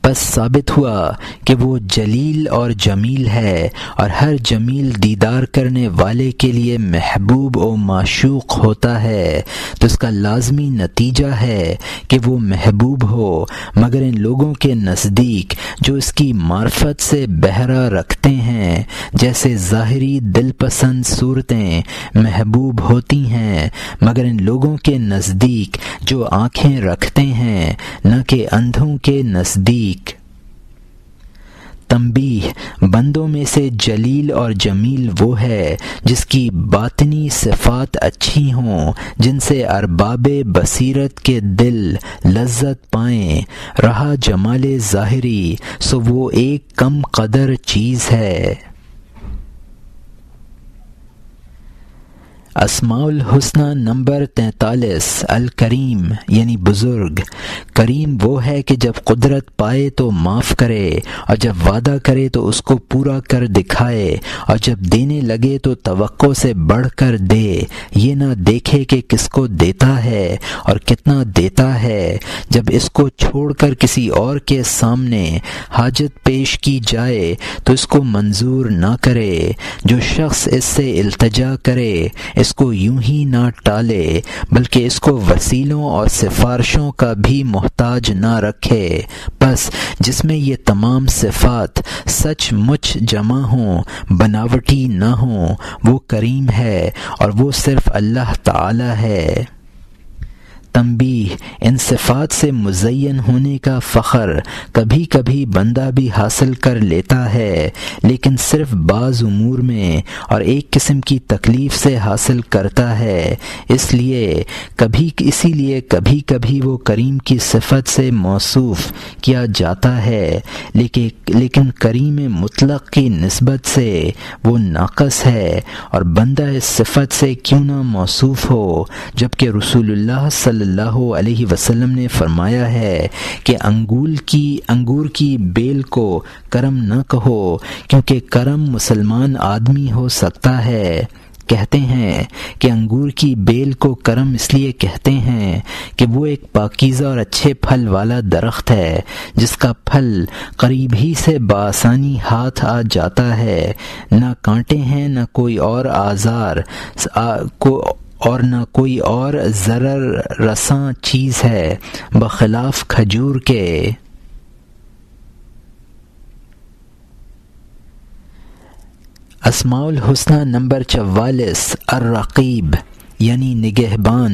[SPEAKER 1] پس ثابت ہوا کہ وہ جلیل اور جمیل ہے، اور ہر جمیل دیدار کرنے والے کے لیے محبوب و معشوق ہوتا ہے، تو اس کا لازمی نتیجہ ہے کہ وہ محبوب ہو، مگر ان لوگوں کے نزدیک جو اس کی معرفت سے بہرہ رکھتے ہیں جیسے ظاہری دل پسند صورتیں محبوب ہوتی ہیں، مگر ان لوگوں کے نزدیک جو آنکھیں رکھتے ہیں نہ کہ اندھوں کے نزدیک۔ تنبیہ: بندوں میں سے جلیل اور جمیل وہ ہے جس کی باطنی صفات اچھی ہوں، جن سے ارباب بصیرت کے دل لذت پائیں۔ رہا جمال ظاہری سو وہ ایک کم قدر چیز ہے۔ اسماء الحسنہ نمبر 43 الکریم یعنی بزرگ۔ کریم وہ ہے کہ جب قدرت پائے تو معاف کرے، اور جب وعدہ کرے تو اس کو پورا کر دکھائے، اور جب دینے لگے تو توقع سے بڑھ کر دے، یہ نہ دیکھے کہ کس کو دیتا ہے اور کتنا دیتا ہے۔ جب اس کو چھوڑ کر کسی اور کے سامنے حاجت پیش کی جائے تو اس کو منظور نہ کرے۔ جو شخص اس سے التجا کرے اس کو یوں ہی نہ ٹالے، بلکہ اس کو وسیلوں اور سفارشوں کا بھی محتاج نہ رکھے۔ بس جس میں یہ تمام صفات سچ مچ جمع ہوں، بناوٹی نہ ہوں، وہ کریم ہے، اور وہ صرف اللہ تعالی ہے۔ تنبیہ: ان صفات سے مزین ہونے کا فخر کبھی کبھی بندہ بھی حاصل کر لیتا ہے، لیکن صرف بعض امور میں اور ایک قسم کی تکلیف سے حاصل کرتا ہے۔ اسی لیے کبھی کبھی وہ کریم کی صفت سے موصوف کیا جاتا ہے، لیکن کریم مطلق کی نسبت سے وہ ناقص ہے، اور بندہ اس صفت سے کیوں نہ موصوف ہو، جبکہ رسول اللہ صلی اللہ علیہ وسلم نے فرمایا ہے کہ انگور کی بیل کو کرم نہ کہو، کیونکہ کرم مسلمان آدمی ہو سکتا ہے۔ کہتے ہیں کہ انگور کی بیل کو کرم اس لیے کہتے ہیں کہ وہ ایک پاکیزہ اور اچھے پھل والا درخت ہے جس کا پھل قریب ہی سے بآسانی ہاتھ آ جاتا ہے، نہ کانٹے ہیں، نہ کوئی اور آزار اور نہ کوئی اور ضرر رساں چیز ہے، بخلاف کھجور کے۔ اسماء الحسنی نمبر 44 الرقیب یعنی نگہبان۔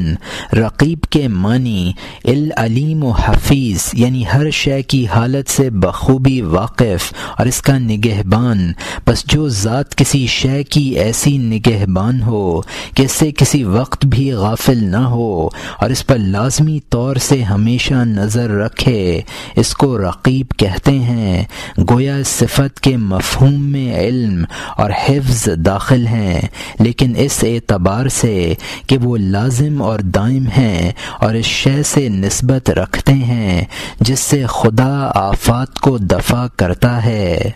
[SPEAKER 1] رقیب کے معنی العلیم و حفیظ یعنی ہر شے کی حالت سے بخوبی واقف اور اس کا نگہبان۔ بس جو ذات کسی شے کی ایسی نگہبان ہو کہ اس سے کسی وقت بھی غافل نہ ہو اور اس پر لازمی طور سے ہمیشہ نظر رکھے، اس کو رقیب کہتے ہیں۔ گویا اس صفت کے مفہوم میں علم اور حفظ داخل ہیں، لیکن اس اعتبار سے کہ وہ لازم اور دائم ہیں اور اس شے سے نسبت رکھتے ہیں جس سے خدا آفات کو دفع کرتا ہے۔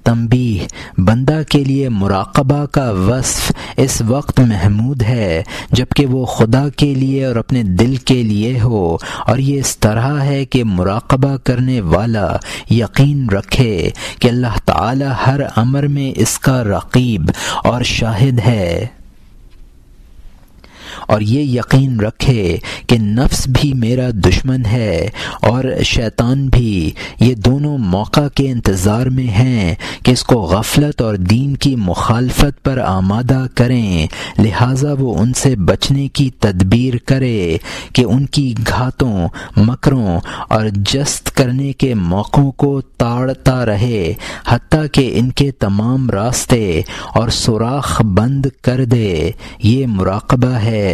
[SPEAKER 1] تنبیہ: بندہ کے لیے مراقبہ کا وصف اس وقت محمود ہے جبکہ وہ خدا کے لیے اور اپنے دل کے لیے ہو، اور یہ اس طرح ہے کہ مراقبہ کرنے والا یقین رکھے کہ اللہ تعالی ہر امر میں اس کا رقیب اور شاہد ہے، اور یہ یقین رکھے کہ نفس بھی میرا دشمن ہے اور شیطان بھی، یہ دونوں موقع کے انتظار میں ہیں کہ اس کو غفلت اور دین کی مخالفت پر آمادہ کریں، لہٰذا وہ ان سے بچنے کی تدبیر کرے کہ ان کی گھاتوں، مکروں اور جست کرنے کے موقعوں کو تاڑتا رہے حتیٰ کہ ان کے تمام راستے اور سوراخ بند کر دے۔ یہ مراقبہ ہے۔